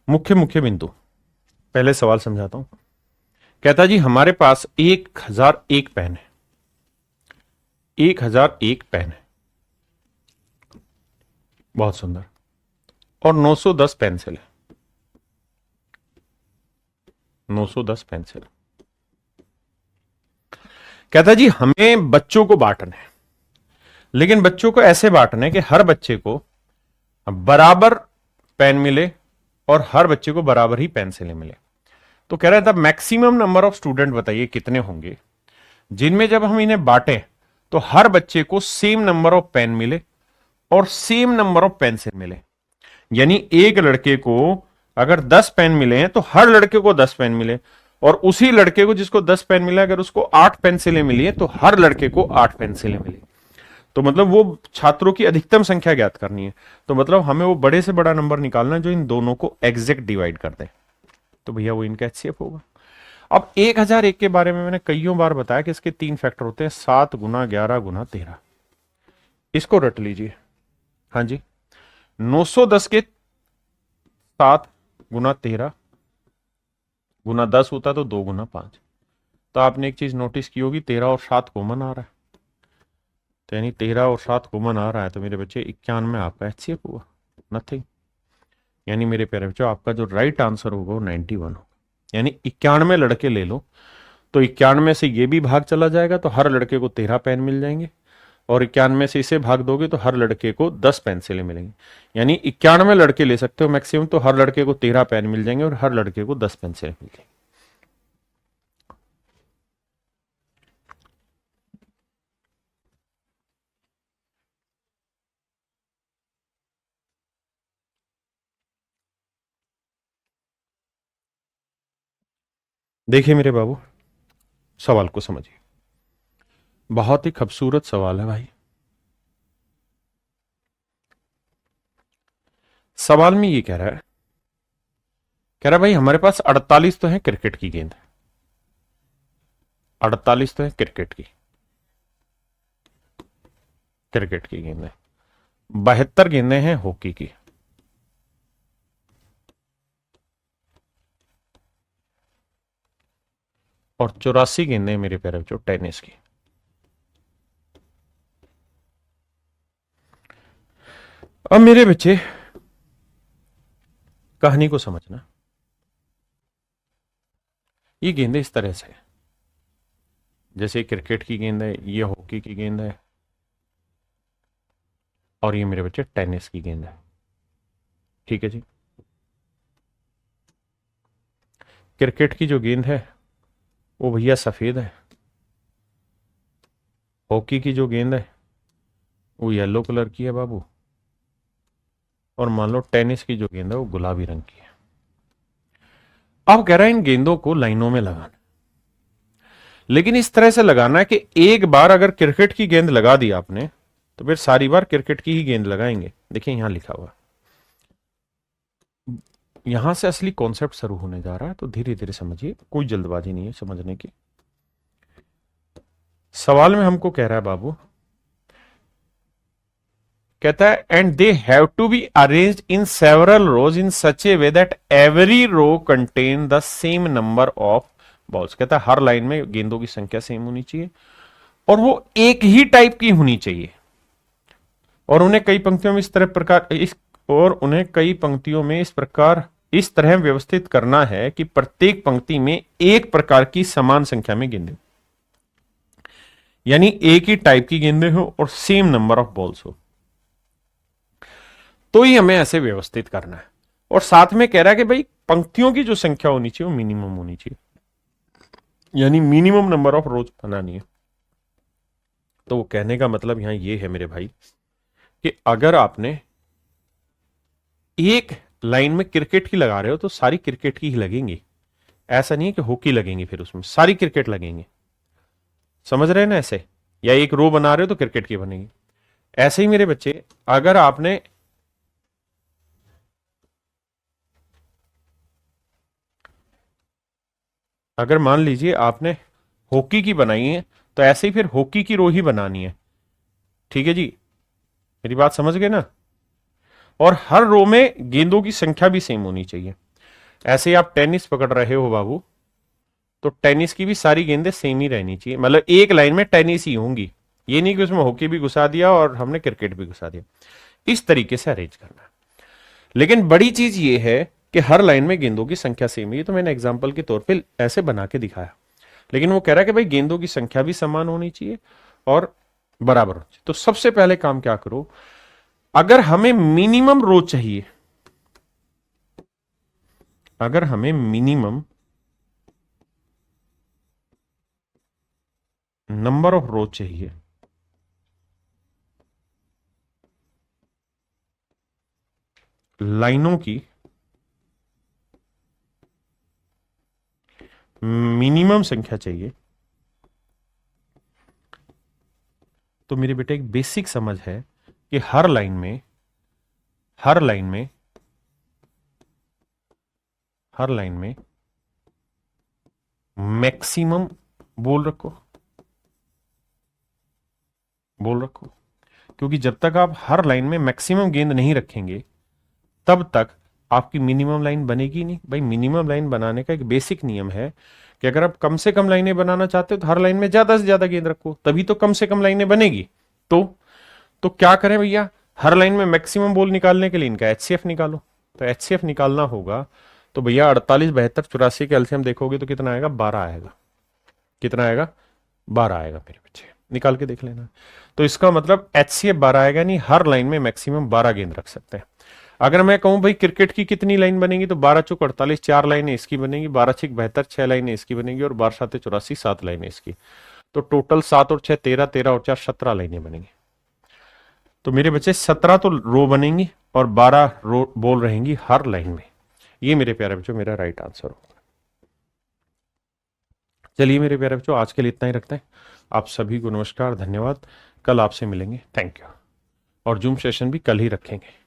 मुख्य मुख्य बिंदु, पहले सवाल समझाता हूं। कहता जी हमारे पास 1001 पेन है, 1001 पेन है, बहुत सुंदर, और 910 पेंसिल है, 910 पेंसिल। कहता जी हमें बच्चों को बांटना है, लेकिन बच्चों को ऐसे बांटना है कि हर बच्चे को बराबर पेन मिले और हर बच्चे को बराबर ही पेंसिलें मिले। तो कह रहा था मैक्सिमम नंबर ऑफ स्टूडेंट बताइए कितने होंगे जिनमें जब हम इन्हें बांटें तो हर बच्चे को सेम नंबर ऑफ पेन मिले और सेम नंबर ऑफ पेंसिल मिले। यानी एक लड़के को अगर 10 पेन मिले हैं तो हर लड़के को 10 पेन मिले, और उसी लड़के को जिसको 10 पेन मिला अगर उसको 8 पेंसिलें मिली है तो हर लड़के को 8 पेंसिलें मिली। तो मतलब वो छात्रों की अधिकतम संख्या ज्ञात करनी है, तो मतलब हमें वो बड़े से बड़ा नंबर निकालना है जो इन दोनों को एग्जैक्ट डिवाइड कर दे, तो भैया वो इनका एचसीएफ होगा। अब 1001 के बारे में मैंने कईयों बार बताया कि इसके 3 फैक्टर होते हैं, 7 गुना 11 गुना 13। इसको रट लीजिए। हाँ जी, 910 के 7 गुना 13 गुना 10 होता तो 2 गुना 5। तो आपने एक चीज नोटिस की होगी, 13 और 7 कॉमन आ रहा है, तो यानी 13 और 7 कॉमन आ रहा है, तो मेरे बच्चे 91 आपका एचसीएफ हुआ, नथिंग। यानी मेरे प्यारे बच्चों आपका जो राइट आंसर होगा वो 91 होगा, यानी 91 लड़के ले लो तो 91 से ये भी भाग चला जाएगा तो हर लड़के को 13 पेन मिल जाएंगे, और 91 से इसे भाग दोगे तो हर लड़के को 10 पेंसिलें मिलेंगी। यानी 91 लड़के ले सकते हो मैक्सिमम, तो हर लड़के को 13 पेन मिल जाएंगे और हर लड़के को 10 पेंसिलें मिल जाएंगी। देखिए मेरे बाबू, सवाल को समझिए, बहुत ही खूबसूरत सवाल है भाई। सवाल में ये कह रहा है भाई हमारे पास 48 तो है क्रिकेट की गेंद, 48 तो है क्रिकेट की गेंद है, 72 गेंदें हैं हॉकी की, और 84 गेंदें मेरे प्यारे बच्चों टेनिस की। अब मेरे बच्चे कहानी को समझना, ये गेंदें इस तरह से, जैसे क्रिकेट की गेंद है, ये हॉकी की गेंद है, और ये मेरे बच्चे टेनिस की गेंद है। ठीक है जी। क्रिकेट की जो गेंद है वो भैया सफेद है, हॉकी की जो गेंद है वो येलो कलर की है बाबू, और मान लो टेनिस की जो गेंद है वो गुलाबी रंग की है। अब कह रहा है इन गेंदों को लाइनों में लगाना, लेकिन इस तरह से लगाना है कि एक बार अगर क्रिकेट की गेंद लगा दी आपने तो फिर सारी बार क्रिकेट की ही गेंद लगाएंगे। देखिए यहां लिखा हुआ, यहां से असली कॉन्सेप्ट शुरू होने जा रहा है, तो धीरे धीरे समझिए, कोई जल्दबाजी नहीं है समझने की। सवाल में हमको कह रहा है बाबू, कहता है and they have to be arranged in several rows in such a way that every row contain the same number of balls. कहता है हर लाइन में गेंदों की संख्या सेम होनी चाहिए और वो एक ही टाइप की होनी चाहिए, और उन्हें कई पंक्तियों में इस तरह व्यवस्थित करना है कि प्रत्येक पंक्ति में एक प्रकार की समान संख्या में गेंदें, यानी एक ही टाइप की गेंदें हो और सेम नंबर ऑफ बॉल्स हो, तो ही हमें ऐसे व्यवस्थित करना है। और साथ में कह रहा है कि भाई पंक्तियों की जो संख्या होनी चाहिए वो मिनिमम होनी चाहिए, यानी मिनिमम नंबर ऑफ रोज बनानी है। तो वो कहने का मतलब यहां ये है मेरे भाई कि अगर आपने एक लाइन में क्रिकेट की लगा रहे हो तो सारी क्रिकेट की ही लगेंगी, ऐसा नहीं है कि हॉकी लगेंगी, फिर उसमें सारी क्रिकेट लगेंगे। समझ रहे हैं ना ऐसे, या एक रो बना रहे हो तो क्रिकेट की बनेगी। ऐसे ही मेरे बच्चे, अगर आपने अगर मान लीजिए आपने हॉकी की बनाई है तो ऐसे ही फिर हॉकी की रो ही बनानी है। ठीक है जी, मेरी बात समझ गए ना। और हर रो में गेंदों की संख्या भी सेम होनी चाहिए। ऐसे ही आप टेनिस पकड़ रहे हो बाबू, तो टेनिस की भी सारी गेंदें सेम ही रहनी चाहिए, मतलब एक लाइन में टेनिस ही होंगी, ये नहीं कि उसमें हॉकी भी घुसा दिया और हमने क्रिकेट भी घुसा दिया। इस तरीके से अरेंज करना है। लेकिन बड़ी चीज ये है कि हर लाइन में गेंदों की संख्या सेम है। ये तो मैंने एग्जाम्पल के तौर पे ऐसे बना के दिखाया, लेकिन वो कह रहा है कि भाई गेंदों की संख्या भी समान होनी चाहिए और बराबर होनी चाहिए। तो सबसे पहले काम क्या करो, अगर हमें मिनिमम रो चाहिए, अगर हमें मिनिमम नंबर ऑफ रो चाहिए, लाइनों की मिनिमम संख्या चाहिए, तो मेरे बेटे एक बेसिक समझ है कि हर लाइन में मैक्सिमम बोल रखो, क्योंकि जब तक आप हर लाइन में मैक्सिमम गेंद नहीं रखेंगे तब तक आपकी मिनिमम लाइन बनेगी नहीं। भाई मिनिमम लाइन बनाने का एक बेसिक नियम है कि अगर आप कम से कम लाइनें बनाना चाहते हो तो हर लाइन में ज्यादा से ज्यादा गेंद रखो, तभी तो कम से कम लाइनें बनेगी। तो क्या करें भैया, हर लाइन में मैक्सिमम बॉल निकालने के लिए इनका एचसीएफ निकालो। तो एचसीएफ निकालना होगा तो भैया 48, 72, 84 का एलसीएम देखोगे तो कितना आएगा, 12 आएगा। कितना आएगा? 12 आएगा मेरे बच्चे, निकाल के देख लेना। तो इसका मतलब HCF 12 आएगा, नहीं हर लाइन में मैक्सिमम 12 गेंद रख सकते हैं। अगर मैं कहूं भाई क्रिकेट की कितनी लाइन बनेगी, तो 12 चौक 48, 4 लाइनें इसकी बनेगी, 12 छिक 72, 6 लाइनें इसकी बनेगी, और 12 सात 84, 7 लाइनें इसकी। तो टोटल 7 और 6 13, 13 और 4 17 लाइनें बनेंगी। तो मेरे बच्चे 17 तो रो बनेंगी और 12 रो बॉल रहेंगी हर लाइन में। ये मेरे प्यारे बच्चों मेरा राइट आंसर होगा। चलिए मेरे प्यारे बच्चों, आज के लिए इतना ही रखते हैं। आप सभी को नमस्कार, धन्यवाद। कल आपसे मिलेंगे, थैंक यू। और जूम सेशन भी कल ही रखेंगे।